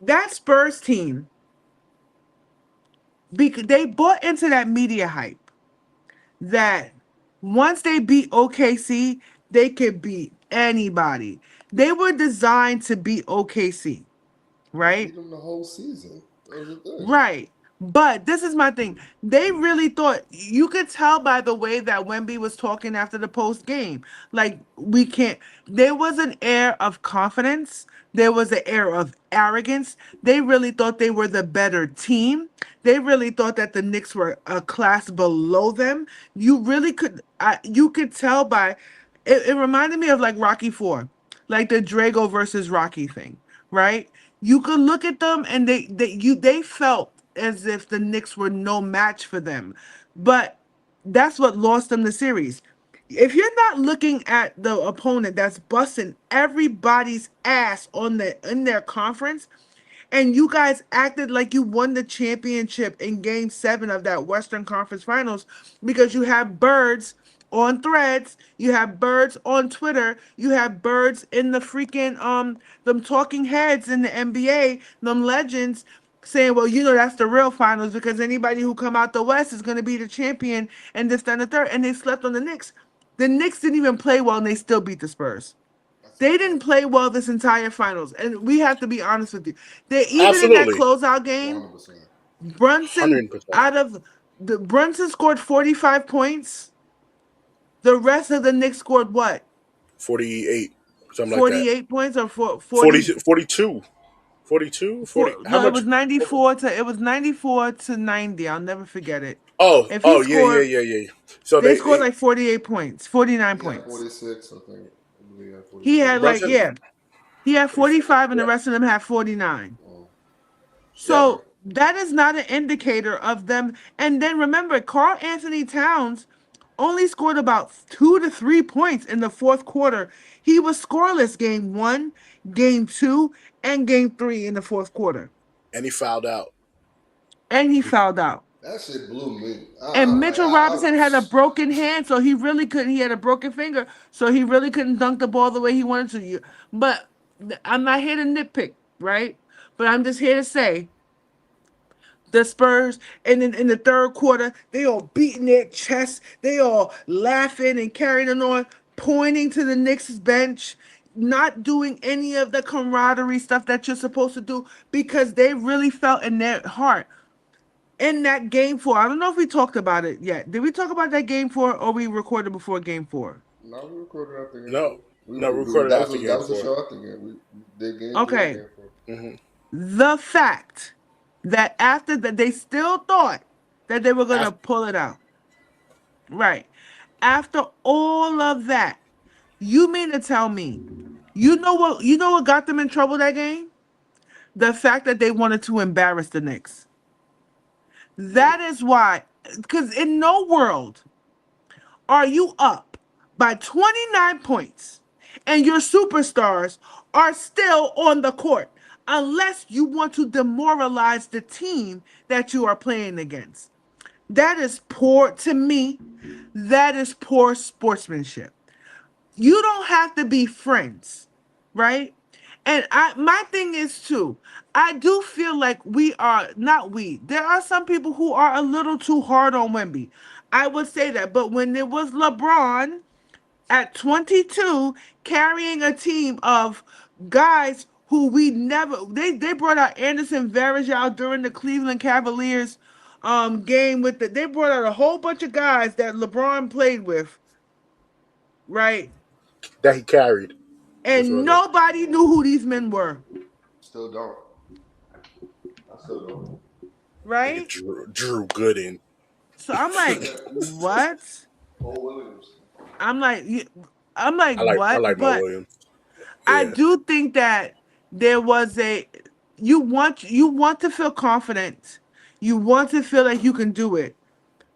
that Spurs team, because they bought into that media hype that once they beat OKC, they could beat anybody. They were designed to beat OKC, They right? beat them the whole season. That was the thing. Right. But this is my thing. They really thought you could tell by the way that Wemby was talking after the post game. Like, we can't. There was an air of confidence. There was an air of arrogance. They really thought they were the better team. They really thought that the Knicks were a class below them. You really could. You could tell by. It reminded me of like Rocky Four, like the Drago versus Rocky thing, right? You could look at them and they felt as if the Knicks were no match for them. But that's what lost them the series. If you're not looking at the opponent that's busting everybody's ass on the in their conference, and you guys acted like you won the championship in game 7 of that Western Conference Finals because you have birds on threads, you have birds on Twitter, you have birds in the freaking them talking heads in the NBA, them legends saying, well, that's the real finals because anybody who come out the West is gonna be the champion and this, that, and the third, and they slept on the Knicks. The Knicks didn't even play well and they still beat the Spurs. That's a They didn't fact. play well this entire finals, and we have to be honest with you. They even in that Absolutely. closeout game, 100%. Brunson 100%. out of the Brunson scored 45 points. The rest of the Knicks scored what? 48, something like that. 48 points or 40, 40, 42. 42, 40. How no, it much? was 94 to 90. I'll never forget it. Oh, If he oh, yeah, yeah, scored, yeah, yeah. So they they, scored like 48 points, 49 He had points. 46, I think. I believe he had He 46. had like, Brunson, yeah, he had 45. 45 and the Yeah, rest of them had 49. Oh, yep. yeah. So that is not an indicator of them. And then remember, Carl Anthony Towns only scored about 2 to 3 points in the fourth quarter. He was scoreless game 1, game 2, and game 3 in the fourth quarter. And he fouled out. And he fouled out. That shit blew me. And I'm like, Mitchell Robinson had a broken hand, so he really couldn't. He had a broken finger, so he really couldn't dunk the ball the way he wanted to. But I'm not here to nitpick, right? But I'm just here to say the Spurs, and then in the third quarter, they all beating their chests, they all laughing and carrying on, pointing to the Knicks bench, not doing any of the camaraderie stuff that you're supposed to do because they really felt in their heart in that game 4. I don't know if we talked about it yet. Did we talk about that game 4 or we recorded before game 4? No, we recorded after game No, four. no, recorded after That game was the 4. show after game. We did game 3 and Okay. game 4. Mm-hmm. The fact that after that they still thought that they were going to pull it out. Right. After all of that, you mean to tell me, you know what got them in trouble that game? The fact that they wanted to embarrass the Knicks. That is why, because in no world are you up by 29 points and your superstars are still on the court unless you want to demoralize the team that you are playing against. That is poor, to me, that is poor sportsmanship. You don't have to be friends, right? And my thing is too, I do feel like there are some people who are a little too hard on Wemby. I would say that, but when it was LeBron at 22 carrying a team of guys who they brought out Anderson Varejao during the Cleveland Cavaliers game they brought out a whole bunch of guys that LeBron played with, right? That he carried. And nobody knew who these men were. Still don't. I still don't. Right? Drew Gooden. So I'm like, what? Paul Williams. I'm like, I what? like Mo But Williams. I Yeah. do think that there was you want to feel confident. You want to feel like you can do it.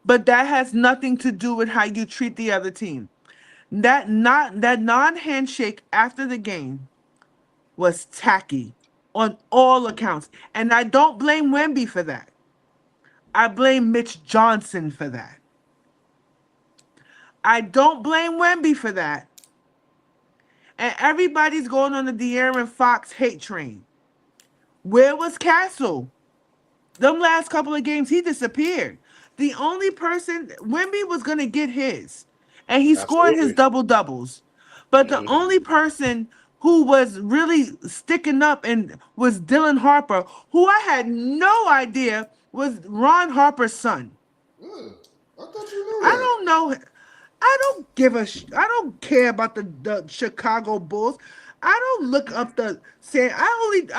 But that has nothing to do with how you treat the other team. That non-handshake after the game was tacky on all accounts. And I don't blame Wemby for that. I blame Mitch Johnson for that. I don't blame Wemby for that. And everybody's going on the De'Aaron Fox hate train. Where was Castle? Them last couple of games, he disappeared. The only person, Wemby was going to get his. And he scored his double-doubles. But the only person who was really sticking up and was Dylan Harper, who I had no idea was Ron Harper's son. Yeah, I thought you knew I that. don't know. I don't care about the Chicago Bulls. I don't look up I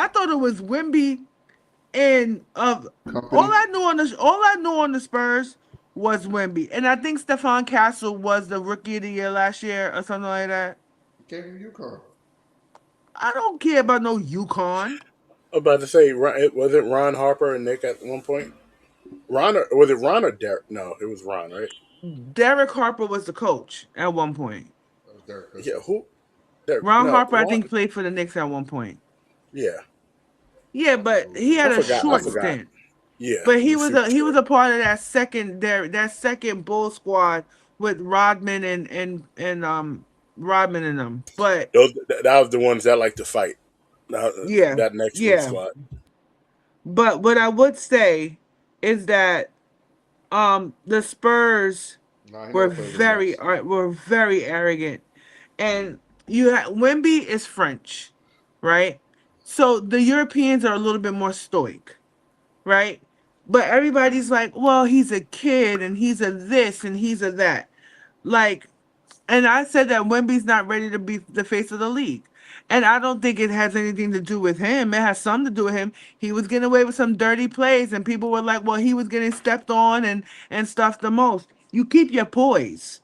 thought it was Wemby and Company. all I knew on the Spurs was Wemby. And I think Stephon Castle was the rookie of the year last year or something like that. He came from UConn. I don't care about no UConn. I'm about to say, was it Ron Harper and Nick at one point? Was it Ron or Derek? No, it was Ron, right? Derek Harper was the coach at one point. That was Derek Fisher. Yeah, who? Harper, I think, played for the Knicks at one point. Yeah. Yeah, but he had a short stint. Yeah. But he was a part of that second Bull squad with Rodman and Rodman and them. But that was the ones that like to fight. That next squad. But what I would say is that the Spurs were very arrogant, and Wemby is French, right? So the Europeans are a little bit more stoic, right? But everybody's like, well, he's a kid and he's a this and he's a that. Like, and I said that Wemby's not ready to be the face of the league. And I don't think it has anything to do with him. It has something to do with him. He was getting away with some dirty plays, and people were like, well, he was getting stepped on and stuff the most. You keep your poise.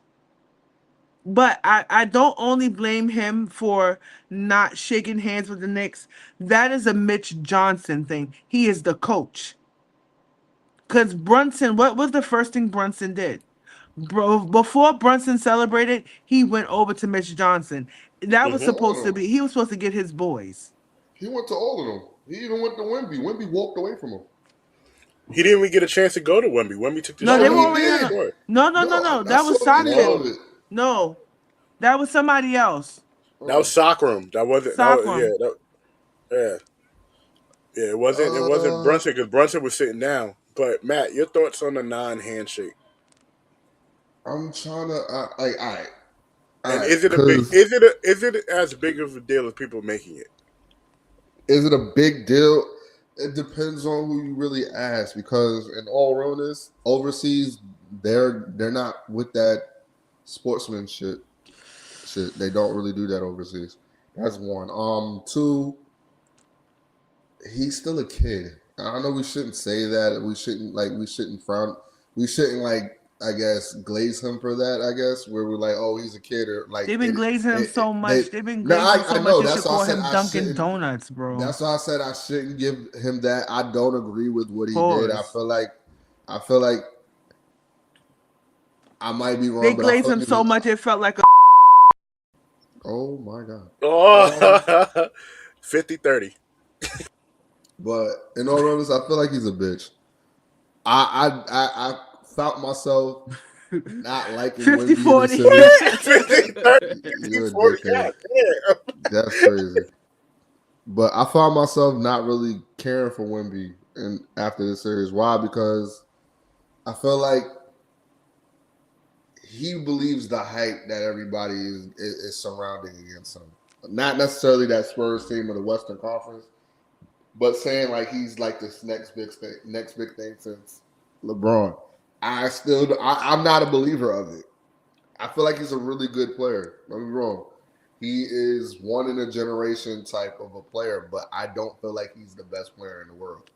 But I don't only blame him for not shaking hands with the Knicks. That is a Mitch Johnson thing. He is the coach. Because Brunson, what was the first thing Brunson did? Before Brunson celebrated, he went over to Mitch Johnson. That was supposed to be, he was supposed to get his boys. He went to all of them. He even went to Wemby. Wemby walked away from him. He didn't even get a chance to go to Wemby. Wemby took the No, they shot. were already No. That was Sockrum. No, that was somebody else. That was Sockrum. That wasn't. Sockrum. Yeah. It wasn't Brunson because Brunson was sitting down. But Matt, your thoughts on the non-handshake? I'm trying to. All right. And right, is it a big? because Is it as big of a deal as people making it? is it a big deal? It depends on who you really ask. Because in all realness, overseas they're not with that sportsmanship shit. They don't really do that overseas. That's one. Two, he's still a kid. I know we shouldn't say that. We shouldn't frown. We shouldn't like. I guess glaze him for that. I guess where we're like, oh, he's a kid, or like They've been glazing him so they. much. They've been No, glazing him I so much. know. You should That's why I call said him I Dunkin' shouldn't. Donuts, bro. That's why I said I shouldn't give him that. I don't agree with what he did. I Pause. feel like I might be They wrong, but I glazed feel him like so much it felt like a. oh my god. Oh, 50-30. But in all honesty, I feel like he's a bitch. I felt myself not liking 50 Wemby this 40. series. 50-30, You're a 40. dickhead. God damn. That's crazy. But I found myself not really caring for Wemby and after this series. Why? Because I feel like he believes the hype that everybody is surrounding against him. Not necessarily that Spurs team or the Western Conference, but saying like he's like this next big thing since LeBron. I'm not a believer of it. I feel like he's a really good player. Don't get me wrong. He is one in a generation type of a player, but I don't feel like he's the best player in the world.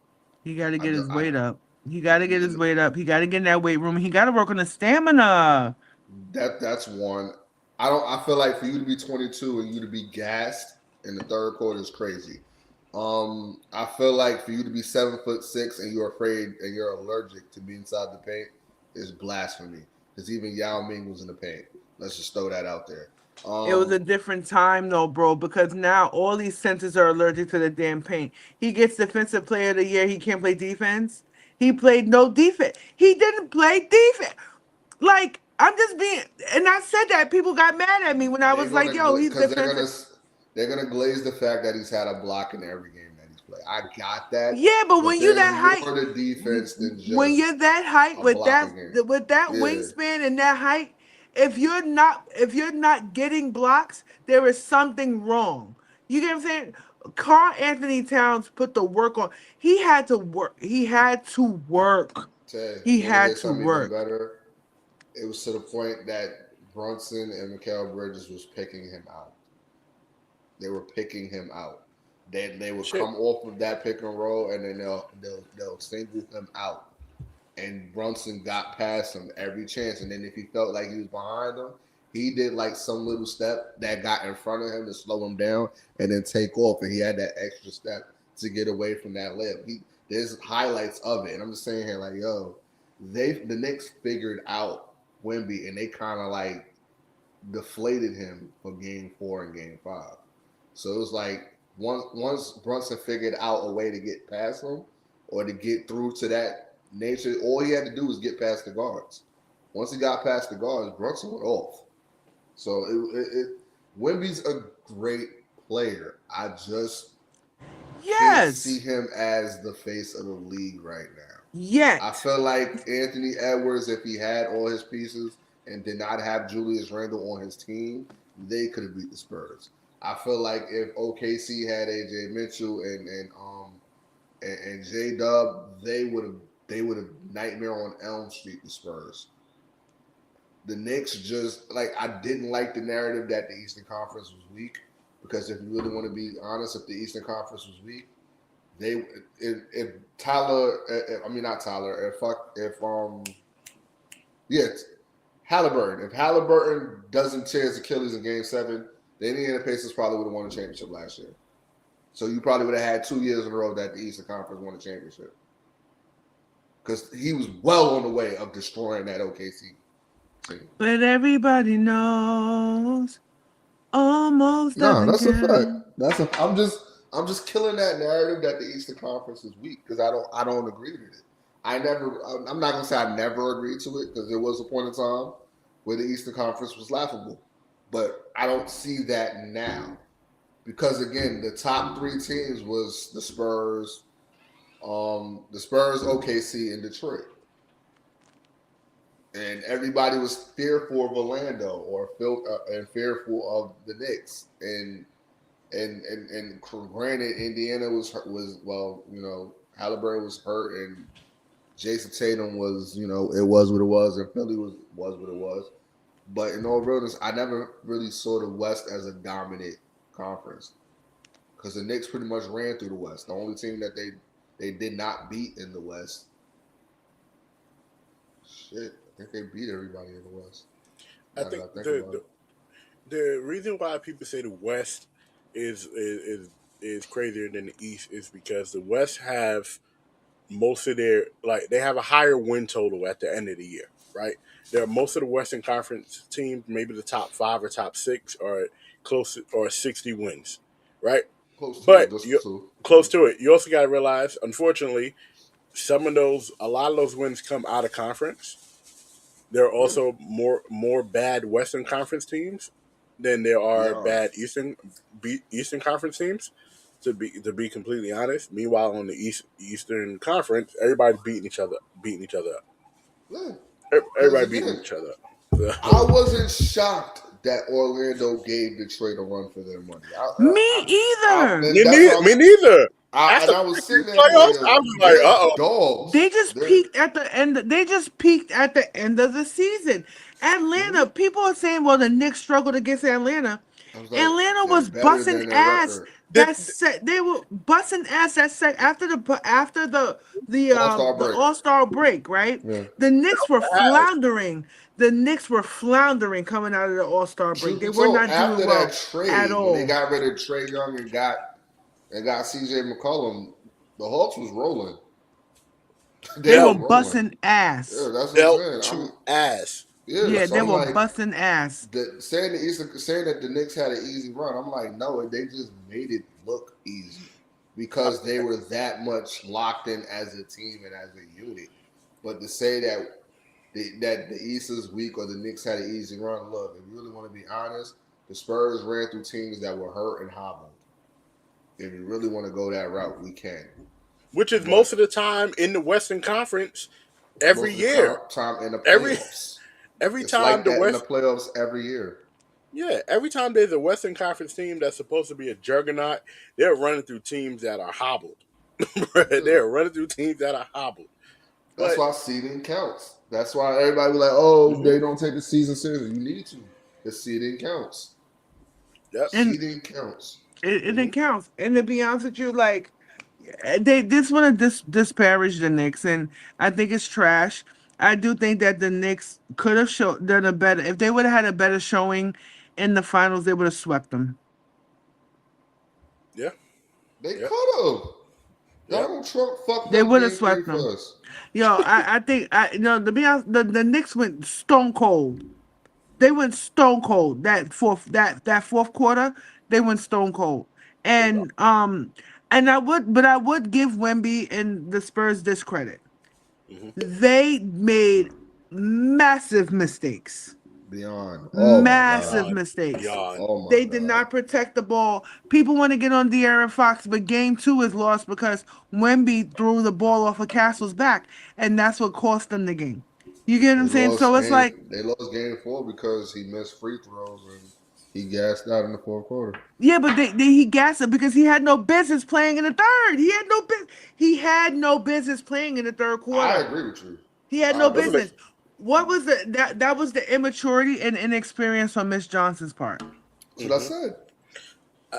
He got to I get do, his I, weight up. He got to get his weight up. He got to get in that weight room. He got to work on the stamina. that's one. I feel like for you to be 22 and you to be gassed in the third quarter is crazy. I feel like for you to be 7'6" and you're afraid and you're allergic to be inside the paint is blasphemy. Because even Yao Ming was in the paint. Let's just throw that out there. It was a different time though, bro, because now all these centers are allergic to the damn paint. He gets defensive player of the year. He can't play defense. He played no defense. He didn't play defense. Like, I'm just being, and I said that people got mad at me when I was like, yo, he's because defensive. they're gonna glaze the fact that he's had a block in every game that he's played. I got that. Yeah, but But when you there's that height, more to defense than when just you're that height a with blocking game. that Yeah. wingspan and that height, if you're not getting blocks, there is something wrong. You get what I'm saying? Carl Anthony Towns put the work on. He had to work. He had to work. Ted, He you want to hear had to something even work. better? It was to the point that Brunson and Mikal Bridges was picking him out. They were picking him out. They would Shit. come off of that pick and roll, and then they'll single him out. And Brunson got past him every chance. And then if he felt like he was behind him, he did like some little step that got in front of him to slow him down and then take off. And he had that extra step to get away from that lip. There's highlights of it. And I'm just saying here, like, yo, the Knicks figured out Wemby and they kind of like deflated him for game 4 and game 5. So it was like once Brunson figured out a way to get past him or to get through to that nature, all he had to do was get past the guards. Once he got past the guards, Brunson went off. So Wemby's a great player. I just can't see Yes. him as the face of the league right now. Yet. I feel like Anthony Edwards, if he had all his pieces and did not have Julius Randle on his team, they could have beat the Spurs. I feel like if OKC had AJ Mitchell and J Dub, they would have nightmare on Elm Street the Spurs. The Knicks just like I didn't like the narrative that the Eastern Conference was weak because if you really want to be honest, if the Eastern Conference was weak, if Tyler, I mean not Tyler, Halliburton. If Halliburton doesn't tear his Achilles in Game 7, the Indiana Pacers probably would have won the championship last year. So you probably would have had 2 years in a row that the Eastern Conference won a championship. Because he was well on the way of destroying that OKC team. But everybody knows almost No, doesn't that's a count. fact. I'm just killing that narrative that the Eastern Conference is weak because I don't agree with it. I'm not gonna say I never agreed to it because there was a point in time where the Eastern Conference was laughable, but I don't see that now because again, the top 3 teams was the Spurs, OKC, and Detroit. and everybody was fearful of Orlando and fearful of the Knicks. And granted, Indiana was well, Halliburton was hurt, and Jason Tatum was, it was what it was, and Philly was what it was. But in all realness, I never really saw the West as a dominant conference because the Knicks pretty much ran through the West. The only team that they did not beat in the West, shit, I think they beat everybody in the West. I think the reason why people say the West is crazier than the East is because the West have most of their they have a higher win total at the end of the year, right? There are most of the Western Conference teams, maybe the top 5 or top 6, are close or 60 wins, right? Close to But it, close to it. You also got to realize, unfortunately, a lot of those wins come out of conference. There are also more bad Western Conference teams than there are bad Eastern Conference teams. To be completely honest, meanwhile on the Eastern Conference, everybody's beating each other up. Yeah. Everybody beating each other up. I wasn't shocked that Orlando gave Detroit a run for their money. Me either. Me neither. And I was sitting there playoffs, I was like, dogs. They just peaked at the end. They just peaked at the end of the season. Atlanta. People are saying, "Well, the Knicks struggled against Atlanta." Atlanta was busting ass. They were busting ass after the All-Star break, right? Yeah. The Knicks were floundering. The Knicks were floundering coming out of the All-Star break. They were not doing well at all. When they got rid of Trae Young and got CJ McCollum, the Hawks was rolling. They were busting ass. Yeah, that's what I'm saying. Ass. Yeah, so they were busting ass. Saying that the Knicks had an easy run, I'm like, no, they just made it look easy because they were that much locked in as a team and as a unit. But to say that the East is weak or the Knicks had an easy run, look, if you really want to be honest, the Spurs ran through teams that were hurt and hobbled. If you really want to go that route, we can. Which is most of the time in the Western Conference every year. Time in the playoffs. Every it's time like the that in the playoffs every year. Yeah, every time there's a Western Conference team that's supposed to be a juggernaut, they're running through teams that are hobbled. They're running through teams that are hobbled. That's why seeding counts. That's why everybody was like, they don't take the season seriously. You need to. The seeding counts. Yep. Seeding counts. It counts. And to be honest with you, they just want to disparage the Knicks, and I think it's trash. I do think that the Knicks could have done a better. If they would have had a better showing in the finals, they would have swept them. Yeah, they could have. Donald Trump fucked. They would have swept them. Yo, I think to be honest, the Knicks went stone cold. They went stone cold that fourth quarter. They went stone cold, and I would give Wemby and the Spurs this credit. They made massive mistakes. Massive mistakes. They did not protect the ball. People want to get on De'Aaron Fox, but game 2 is lost because Wemby threw the ball off of Castle's back, and that's what cost them the game. You get what I'm saying? So it's like they lost game 4 because he missed free throws and he gassed out in the fourth quarter. Yeah, but he gassed it because he had no business playing in the third. He had no business playing in the third quarter. I agree with you. He had no business. What was that was the immaturity and inexperience on Miss Johnson's part. That's what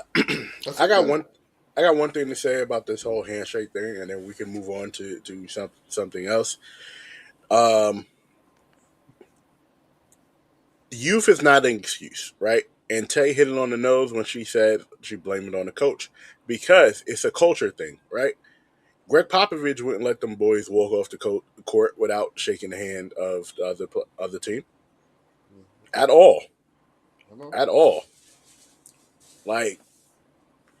I said. I got one thing to say about this whole handshake thing, and then we can move on to something else. Youth is not an excuse, right? And Tay hit it on the nose when she said she blamed it on the coach because it's a culture thing, right? Greg Popovich wouldn't let them boys walk off the court without shaking the hand of the other team at all. At all. Like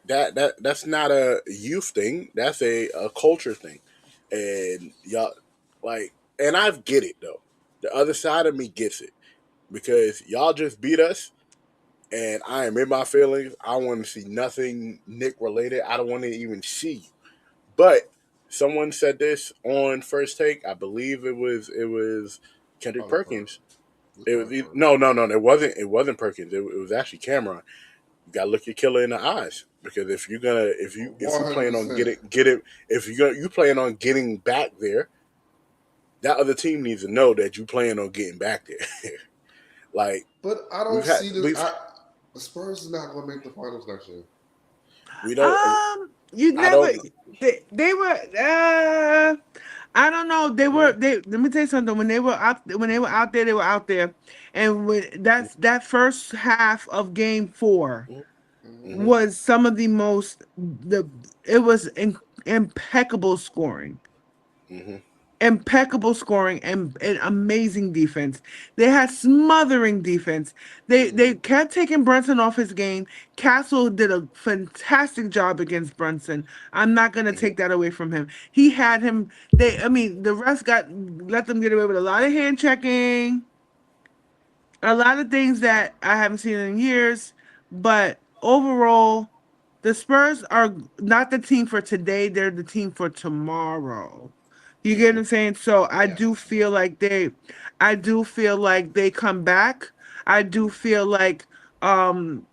that's not a youth thing. That's a culture thing. And y'all and I get it though. The other side of me gets it. Because y'all just beat us, and I am in my feelings. I want to see nothing Nick related. I don't want to even see you. But someone said this on First Take. I believe it was Kendrick Probably Perkins. It's It probably was Perkins. no. It wasn't. It wasn't Perkins. It was actually Cameron. You gotta look your killer in the eyes because if you plan on 100%. if you plan on getting back there, that other team needs to know that you plan on getting back there. Like But I don't we've had see we've the Spurs is not going to make the finals next year. we don't. You I never. don't. They were. I don't know. They were. They. Let me tell you something. When they were out. When they were out there, they were out there, and when that first half of Game 4 Mm-hmm. was some of the most. It was impeccable scoring. Mm-hmm. Impeccable scoring and amazing defense. They had smothering defense. They kept taking Brunson off his game. Castle did a fantastic job against Brunson. I'm not gonna take that away from him. He had him. I mean, the refs let them get away with a lot of hand checking, a lot of things that I haven't seen in years. But overall, the Spurs are not the team for today. They're the team for tomorrow. You get what I'm saying? So Yes. I do feel like they come back. I do feel like um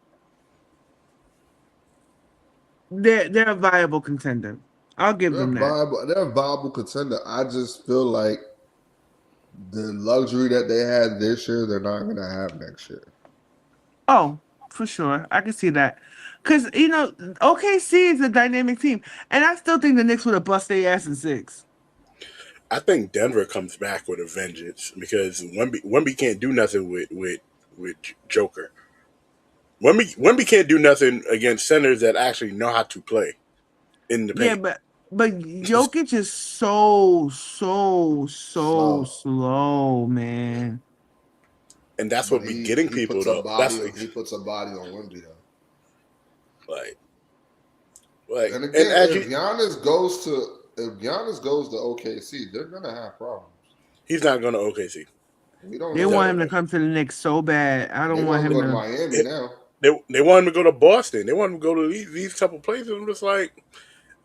they're a viable contender. I'll give them that. They're a viable contender. I just feel like the luxury that they had this year, they're not going to have next year. Oh, for sure. I can see that. Cause OKC is a dynamic team. And I still think the Knicks would have bust their ass in 6. I think Denver comes back with a vengeance because Wemby can't do nothing with Joker. Wemby can't do nothing against centers that actually know how to play in the Yeah, paint. but Jokic is so Slow. slow, man. And that's But what be getting he people puts a though. body on Wemby though. Like And and again, as you, if Giannis goes to OKC, they're gonna have problems. he's not going to OKC. We don't They know want that him to yet. come to the Knicks so bad. I They don't want want to him go to to. Miami now. They want him to go to Boston. They want him to go to these couple places. I'm just like,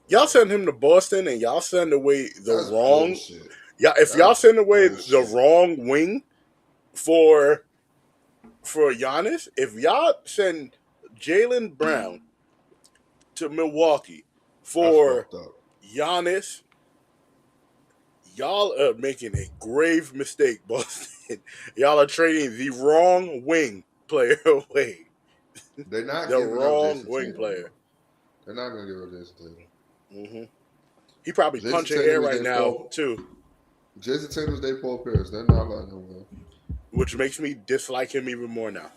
y'all send him to Boston and y'all send away the That's wrong. bullshit. Yeah, if y'all That's send away the bullshit. wrong wing for Giannis, if y'all send Jaylen Brown to Milwaukee That's for fucked up. Giannis, y'all are making a grave mistake, Boston. Y'all are trading the wrong wing player away. They're not The giving up wrong Jason wing Tatum, player. bro. They're not gonna give up Jason Tatum. hmm He probably Jason punching Tatum air is right their now Paul. too, Jason Tatum's their Paul Pierce. They're not letting him go. which makes me dislike him even more now.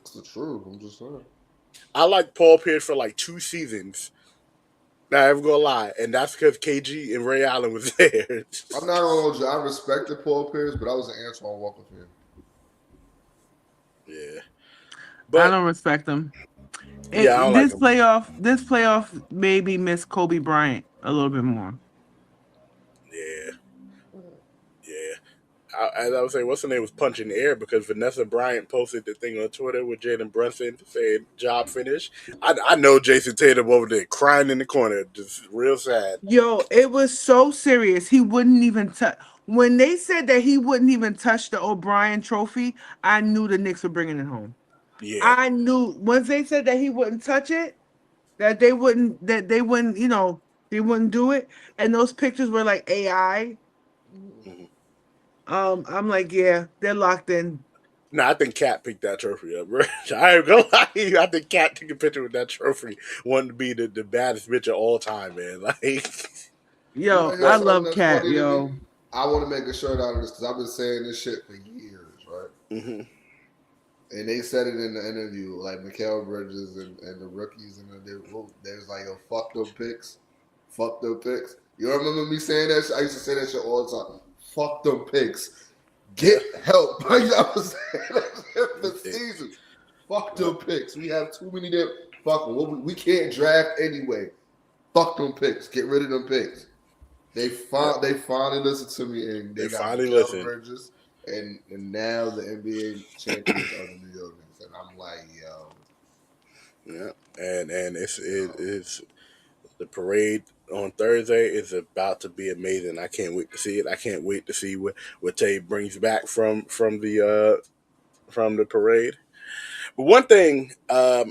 It's the truth. I'm just saying. I like Paul Pierce for like 2 seasons. Not even gonna lie, and that's because KG and Ray Allen was there. I'm not gonna hold you. I respected Paul Pierce, but I was an Antoine Walker fan. Yeah, I but don't respect him. yeah, I don't like him. This playoff maybe miss Kobe Bryant a little bit more. Yeah, yeah. As I was saying, what's her name was punching the air because Vanessa Bryant posted the thing on Twitter with Jaylen Brunson saying job finished. I know Jason Tatum over there crying in the corner, just real sad. Yo, it was so serious. He wouldn't even touch. When they said that he wouldn't even touch the O'Brien trophy, I knew the Knicks were bringing it home. Yeah, I knew once they said that he wouldn't touch it, that they wouldn't, they wouldn't do it. And those pictures were like AI. hmm I'm like, yeah, they're locked in. no, I think Cat picked that trophy up. Bro. I ain't gonna lie to you. I think Cat took a picture with that trophy, wanted to be the baddest bitch of all time, man. Like, You want Yo, to hear I something love that's Cat, funny to me? yo. I want to make a shirt out of this because I've been saying this shit for years, right? hmm And they said it in the interview, like Mikal Bridges and the rookies, and there's like a fuck them picks. Fuck them picks. You remember me saying that shit? I used to say that shit all the time. Fuck them picks. yeah, Get help. Like I was saying that shit for yeah, seasons. Fuck them picks. We have too many damn. Fuck them. We can't draft anyway. Fuck them picks. Get rid of them picks. yeah. They finally listened to me, and They they got finally Mikal listened. Bridges, and now the NBA champions are the New York Knicks, and I'm like, yo, Yeah, and it's The parade on Thursday is about to be amazing. I can't wait to see it. I can't wait to see what Tay brings back from the parade. But one thing,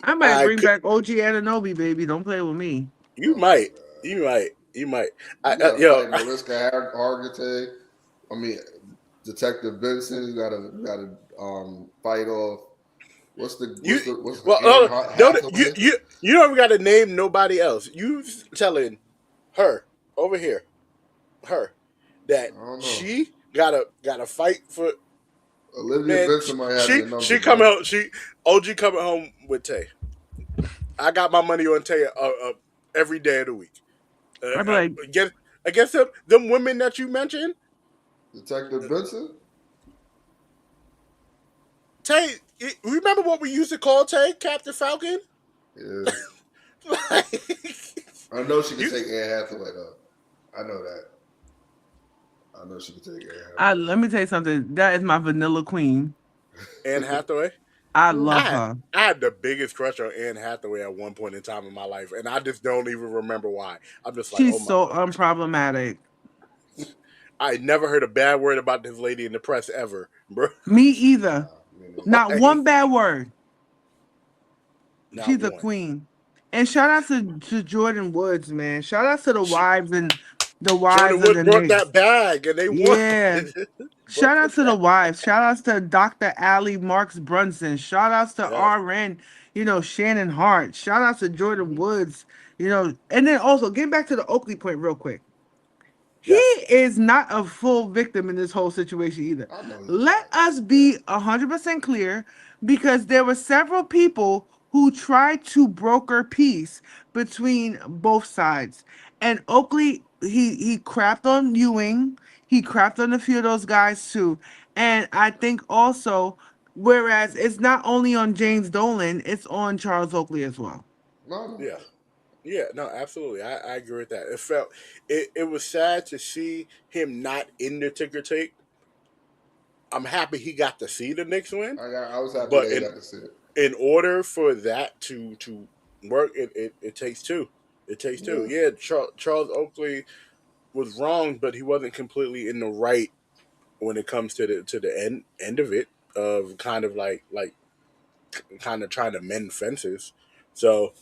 I might bring back OG Anunoby, baby. Don't play with me. you Oh my might, god. you might. You gotta Yo, fight Mariska Hargitay. I mean, Detective Benson. You gotta fight off. What's the you what's the what's well, Anne don't Hathaway? you don't even got to name nobody else. You telling her over here, her that I don't know. she gotta fight for Olivia man. Benson might have She your number, she coming bro. home. She OG coming home with Tay. I got my money on Tay every day of the week. I'd be like, Against them women that you mentioned, Detective Benson? Tay. Remember what we used to call Tay, Captain Falcon? Yeah. Like, I know she can you take Anne Hathaway though. I know that. I know she can take Anne Hathaway. let me tell you something. That is my vanilla queen. Anne Hathaway. I I love had her. I had the biggest crush on Anne Hathaway at one point in time in my life, and I just don't even remember why. I'm just like, oh She's my so god. unproblematic. I never heard a bad word about this lady in the press ever, bro. Me either. Me neither. Not one Like, bad word. not She's a one. queen. And shout out to Jordan Woods, man. Shout out to the She, wives and the Jordan wives of Woods the brought Knicks. that bag, and they won. Yeah. Brought Shout the out to the bag. wives. Shout outs to Dr. Allie Marks Brunson. Shout outs to Yes. RN, Shannon Hart. Shout outs to Jordan Woods, And then also, getting back to the Oakley point real quick. He Yes. is not a full victim in this whole situation either. I know he's Let not. us Yeah. be 100% clear because there were several people who tried to broker peace between both sides. And Oakley, he crapped on Ewing. He crapped on a few of those guys too. And I think also, whereas it's not only on James Dolan, it's on Charles Oakley as well. No, no Yeah. doubt. Yeah, no, absolutely. I agree with that. It was sad to see him not in the ticker tape. I'm happy he got to see the Knicks win, I was happy but that he got to see it. in order for that to work, it takes two. It takes two. Yeah. Yeah, Charles Oakley was wrong, but he wasn't completely in the right when it comes to the end of it, of kind of like kind of trying to mend fences. So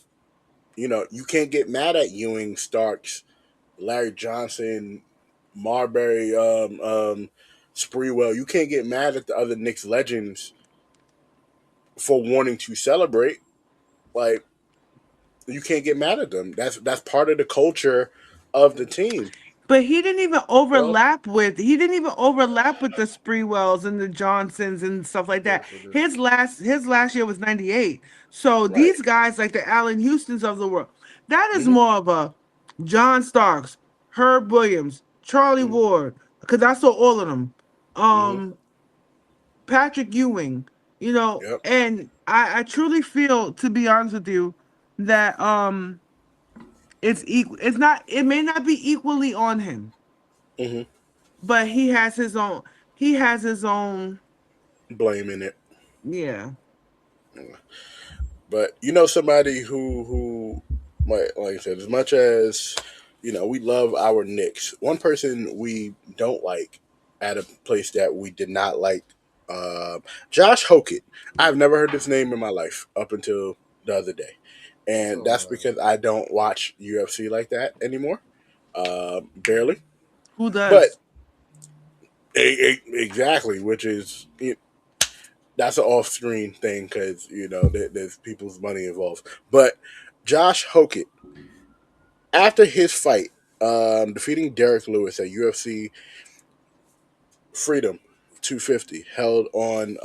you can't get mad at Ewing, Starks, Larry Johnson, Marbury, Spreewell. You can't get mad at the other Knicks legends for wanting to celebrate. Like, you can't get mad at them. That's part of the culture of the team. But So he didn't even overlap with the Spreewells and the Johnsons and stuff like that. Yes, it is. His last year was 98. So right. these guys like the Allen Houstons of the world, that is Mm-hmm, more of a John Starks, Herb Williams, Charlie mm-hmm, Ward, because I saw all of them. mm-hmm. Patrick Ewing, Yep. and I truly feel, to be honest with you, that it's equal. It's not. It may not be equally on him, Mm-hmm. but he has his own. He has his own. Blaming it. Yeah. But somebody who like I said, as much as we love our Knicks. One person we don't like at a place that we did not like, Josh Hokit. I've never heard this name in my life up until the other day, and So that's because I don't watch UFC like that anymore, barely. Who But does? exactly, which is that's an off-screen thing because there's people's money involved. But Josh Hokit, after his fight, defeating Derek Lewis at UFC Freedom 250, held on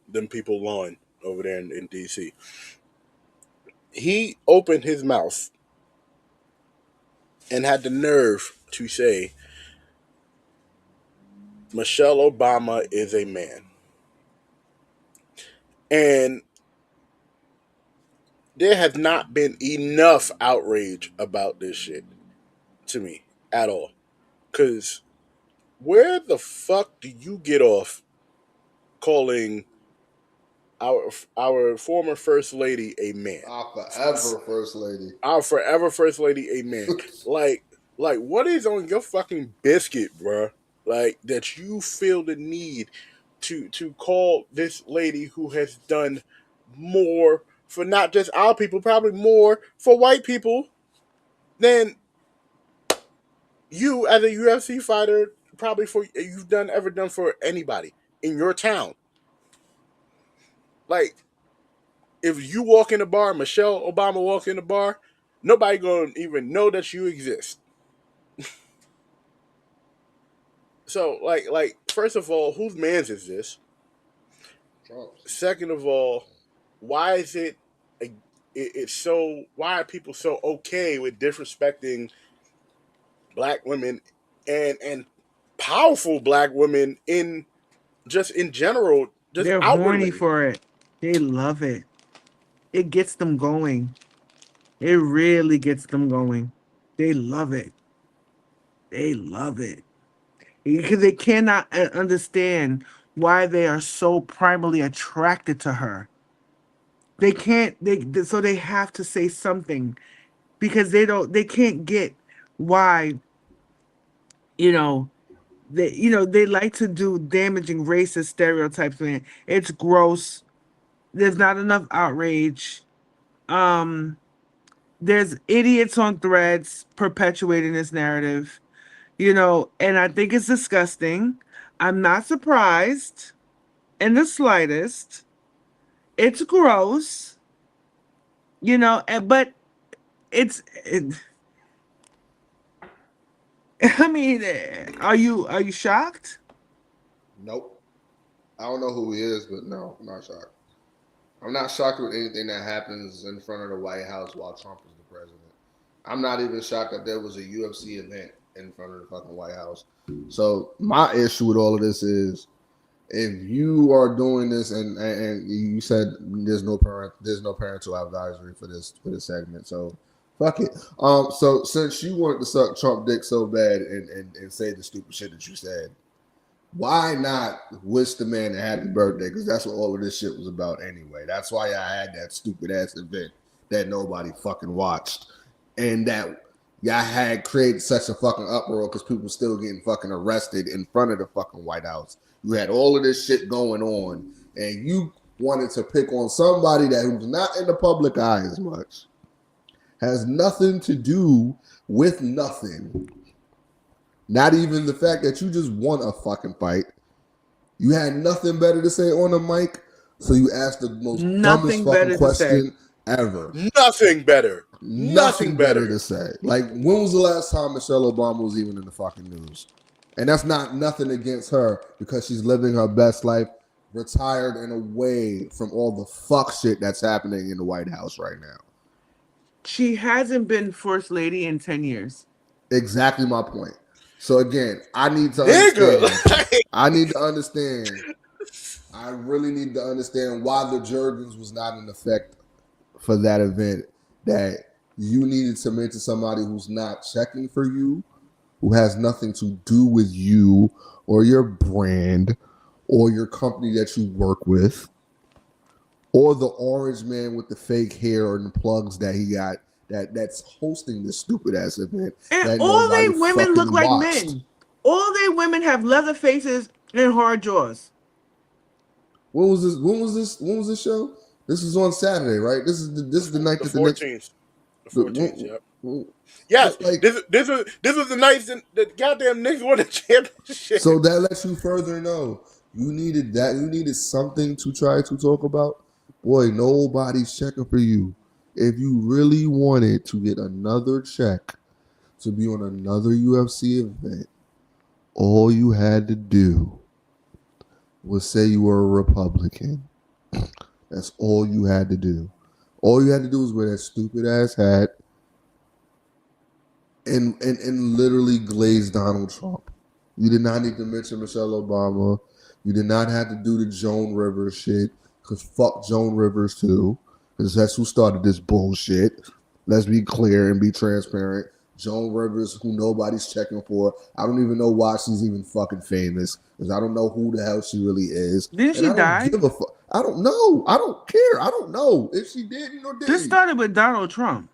them people lawn over there in DC, he opened his mouth and had the nerve to say Michelle Obama is a man, and there has not been enough outrage about this shit to me at all. Cause where the fuck do you get off calling our former first lady a man. Our forever first lady. Our forever first lady a man. like what is on your fucking biscuit, bruh? Like that you feel the need to call this lady who has done more for not just our people, probably more for white people than you as a UFC fighter probably for you've ever done for anybody in your town. Like if you walk in the bar, Michelle Obama walk in the bar, nobody gonna even know that you exist. So like first of all, whose man's is this? Trump's. Second of all, why is it's so why are people so okay with disrespecting black women and powerful black women in general, just They're outwardly? horny for it. They love it. It gets them going. It really gets them going. They love it. They love it. Because they cannot understand why they are so primarily attracted to her. They can't so they have to say something because they can't get why they like to do damaging racist stereotypes, man. It's gross. There's not enough outrage. There's idiots on threads perpetuating this narrative, and I think it's disgusting. I'm not surprised in the slightest. It's gross, but I mean, are you shocked? Nope. I don't know who he is, but no, I'm not shocked. I'm not shocked with anything that happens in front of the White House while Trump is the president. I'm not even shocked that there was a UFC event in front of the fucking White House. So my issue with all of this is, if you are doing this, and you said there's no parental advisory for this segment, so fuck it. So since you wanted to suck Trump dick so bad and say the stupid shit that you said, why not wish the man a happy birthday? Because that's what all of this shit was about anyway. That's why I had that stupid ass event that nobody fucking watched, and that y'all had created such a fucking uproar because people still getting fucking arrested in front of the fucking White House. You had all of this shit going on, and you wanted to pick on somebody who's not in the public eye as much, has nothing to do with nothing. Not even the fact that you just won a fucking fight. You had nothing better to say on the mic, so you asked the most dumbest fucking question ever. Nothing better. Nothing better to say. Like, when was the last time Michelle Obama was even in the fucking news? And that's not nothing against her, because she's living her best life, retired and away from all the fuck shit that's happening in the White House right now. She hasn't been first lady in 10 years. Exactly my point. So again, I need to understand. I need to understand. I really need to understand why the Jergens was not in effect for that event. That you needed to mention somebody who's not checking for you, who has nothing to do with you or your brand or your company that you work with, or the orange man with the fake hair and the plugs that he got that's hosting this stupid ass event. And all they women look like men. All they women have leather faces and hard jaws. When was this show? This is on Saturday, right? This is the night the that the 14th. next. The 14th, yep. Yes, like, this was the night that goddamn Knicks won the championship. So that lets you further know you needed that. You needed something to try to talk about. Boy, nobody's checking for you. If you really wanted to get another check to be on another UFC event, all you had to do was say you were a Republican. That's all you had to do. All you had to do was wear that stupid ass hat and literally glaze Donald Trump. You did not need to mention Michelle Obama. You did not have to do the Joan Rivers shit, because fuck Joan Rivers too, because that's who started this bullshit. Let's be clear and be transparent. Joan Rivers, who nobody's checking for. I don't even know why she's even fucking famous, because I don't know who the hell she really is. Didn't she die? Give a fuck. I don't know. I don't care. I don't know if she did or didn't. This started with Donald Trump.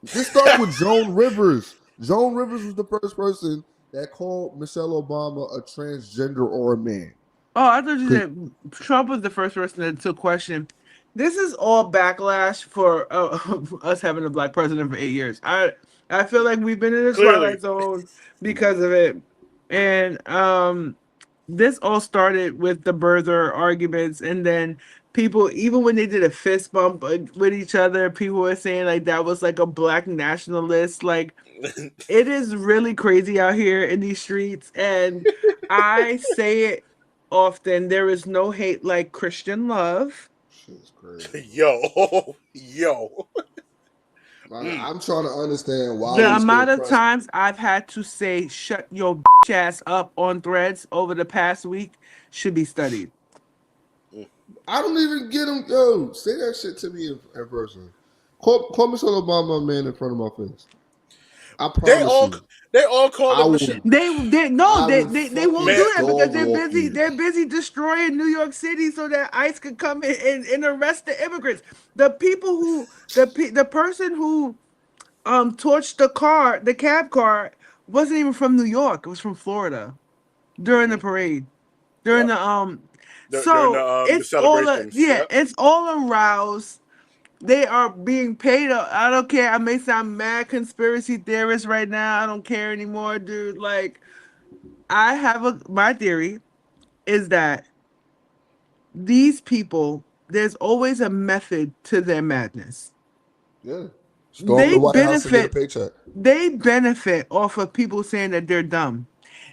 This started with Joan Rivers. Joan Rivers was the first person that called Michelle Obama a transgender or a man. Oh, I thought you said Trump was the first person that took question. This is all backlash for us having a black president for 8 years. I feel like we've been in the twilight zone because of it, and this all started with the birther arguments, and then people, even when they did a fist bump with each other, people were saying like that was like a black nationalist. Like, it is really crazy out here in these streets, and I say it often. There is no hate like Christian love. Shit's crazy. Yo. I'm trying to understand why The amount of times I've had to say "shut your bitch ass up" on Threads over the past week should be studied. I don't even get him. Yo, say that shit to me in person. Call Michelle Obama a man in front of my face. I promise they all call him Michelle. They won't do that because they're busy. They're busy destroying New York City so that ICE could come in and arrest the immigrants. The people who the person who torched the cab car wasn't even from New York. It was from Florida during the parade. During the it's celebrations. It's all aroused. They are being paid. I don't care. I may sound mad conspiracy theorist right now. I don't care anymore, dude. Like, I have my theory is that these people, there's always a method to their madness. Yeah. They benefit off of people saying that they're dumb.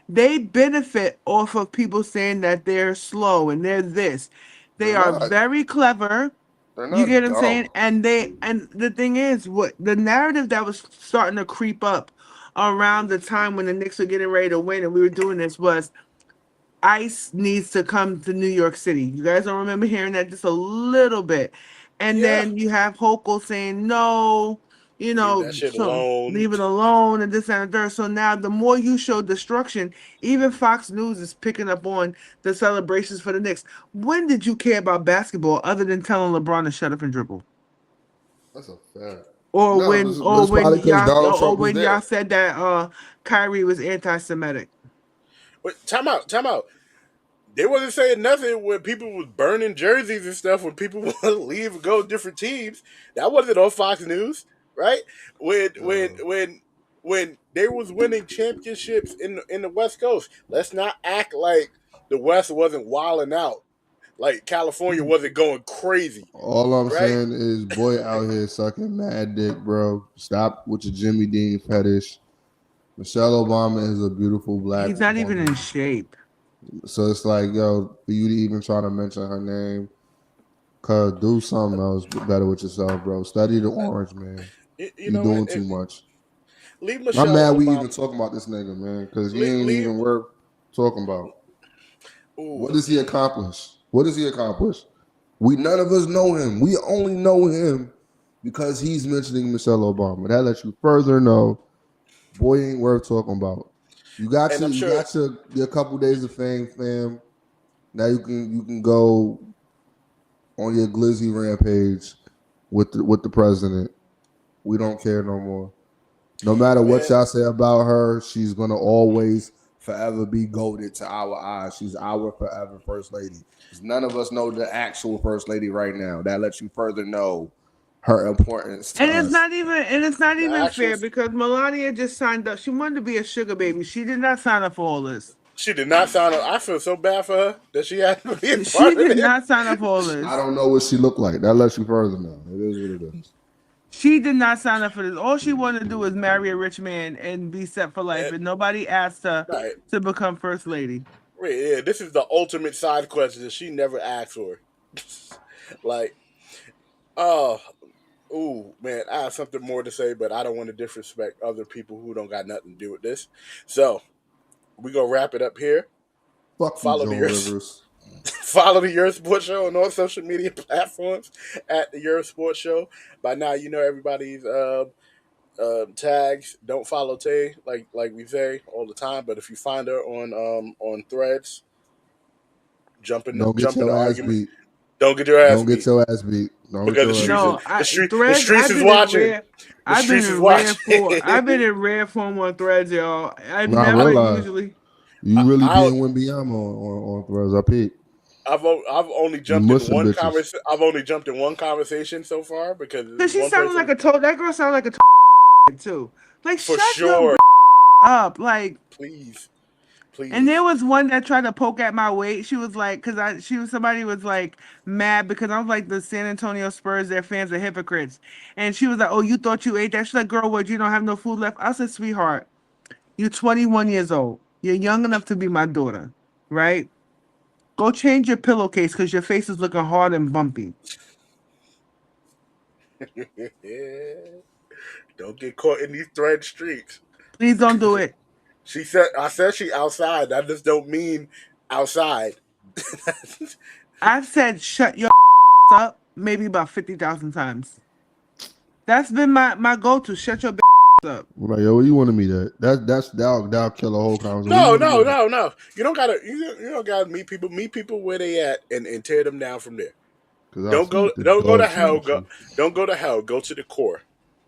They benefit off of people saying that they're slow and they're this. They are very clever. You get what I'm saying? And the thing is, what the narrative that was starting to creep up around the time when the Knicks were getting ready to win and we were doing this was ICE needs to come to New York City. You guys don't remember hearing that just a little bit. And then you have Hochul saying no, leave it alone and this and the third. So now the more you show destruction, even Fox News is picking up on the celebrations for the Knicks. When did you care about basketball other than telling LeBron to shut up and dribble? That's a fact. When y'all said that Kyrie was anti-Semitic. Wait, time out. They wasn't saying nothing when people was burning jerseys and stuff. When people want to leave and go to different teams, that wasn't on Fox News, right? When they was winning championships in the West Coast, let's not act like the West wasn't wilding out, like California wasn't going crazy. All I'm saying is, boy out here sucking mad dick, bro. Stop with your Jimmy Dean fetish. Michelle Obama is a beautiful black. He's not even in shape. So it's like, yo, for you to even try to mention her name, cause do something else better with yourself, bro. Study the orange, man. You're doing too much. Leave Michelle. I'm mad we even talking about this nigga, man, because he ain't even worth talking about. Ooh. What does he accomplish? None of us know him. We only know him because he's mentioning Michelle Obama. That lets you further know, boy ain't worth talking about. You got your couple days of fame, fam. Now you can go on your glizzy rampage with the president. We don't care no more. No matter what y'all say about her, she's gonna always forever be goated to our eyes. She's our forever first lady. None of us know the actual first lady right now. That lets you further know her importance to us. It's not even fair because Melania just signed up. She wanted to be a sugar baby. She did not sign up for all this. She did not sign up. I feel so bad for her that she had to be a part She did not sign up for all this. I don't know what she looked like. That lets you further know. It is what it is. She did not sign up for this. All she wanted to do was marry a rich man and be set for life, and nobody asked her to become first lady. Right, yeah, this is the ultimate side question that she never asked for. Like, man, I have something more to say, but I don't want to disrespect other people who don't got nothing to do with this. So, we gonna wrap it up here. Follow the Rivers. Follow the Yerrr Sports Show on all social media platforms at the Yerrr Sports Show. By now, you know everybody's tags. Don't follow Tay like we say all the time, but if you find her on Threads, jump in the argument. Don't get your ass Don't beat. get your ass beat. Don't get Because your No, ass beat. the streets is watching. I've been streets is in watching. rare form on Threads, y'all. I No, I never realize usually. you really I, being Wembanyama on Threads. I peep. I've only You jumped in mushing one bitches. I've only jumped in one conversation so far because Cause she one sounded person like that girl sounded like a too. Like for shut your sure. up, like. Please. And there was one that tried to poke at my weight. She was like, somebody was like mad because I was like, the San Antonio Spurs, their fans are hypocrites. And she was like, oh, you thought you ate that? She's like, girl, what, you don't have no food left? I said, sweetheart, you're 21 years old. You're young enough to be my daughter, right? Go change your pillowcase because your face is looking hard and bumpy. Don't get caught in these thread streets. Please don't do it. I said she outside. That just don't mean outside. I've said shut your up maybe about 50,000 times. That's been my go-to. Shut your up. Like, yo, where you want to meet at? That'll kill a whole conversation. No. You don't gotta meet people. Meet people where they at and tear them down from there. Don't go to hell. Don't go to hell. Go to the core.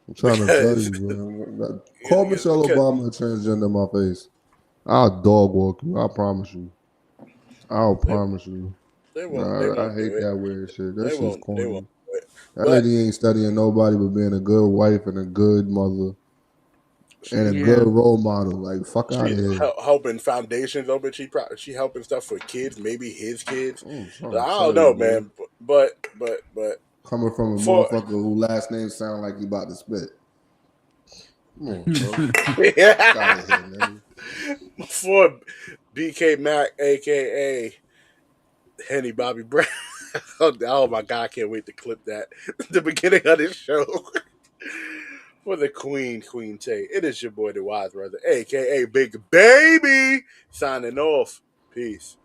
I'm trying to tell you, man. Call Michelle Obama a transgender in my face. I'll dog walk you. I promise you. I'll promise you. They won't. I hate that weird shit. That shit's corny. They won't. That lady ain't studying nobody but being a good wife and a good mother and a good role model. Like, fuck out of here. Helping foundations open. She helping stuff for kids, maybe his kids. I I don't know, man. But coming from a motherfucker who last name sound like he about to spit. Come on, bro. Get out of here, man. For BK Mac, aka Henny Bobby Brown. Oh my God, I can't wait to clip that at the beginning of this show. For the Queen Tay. It is your boy, the Wise Brother, aka Big Baby, signing off. Peace.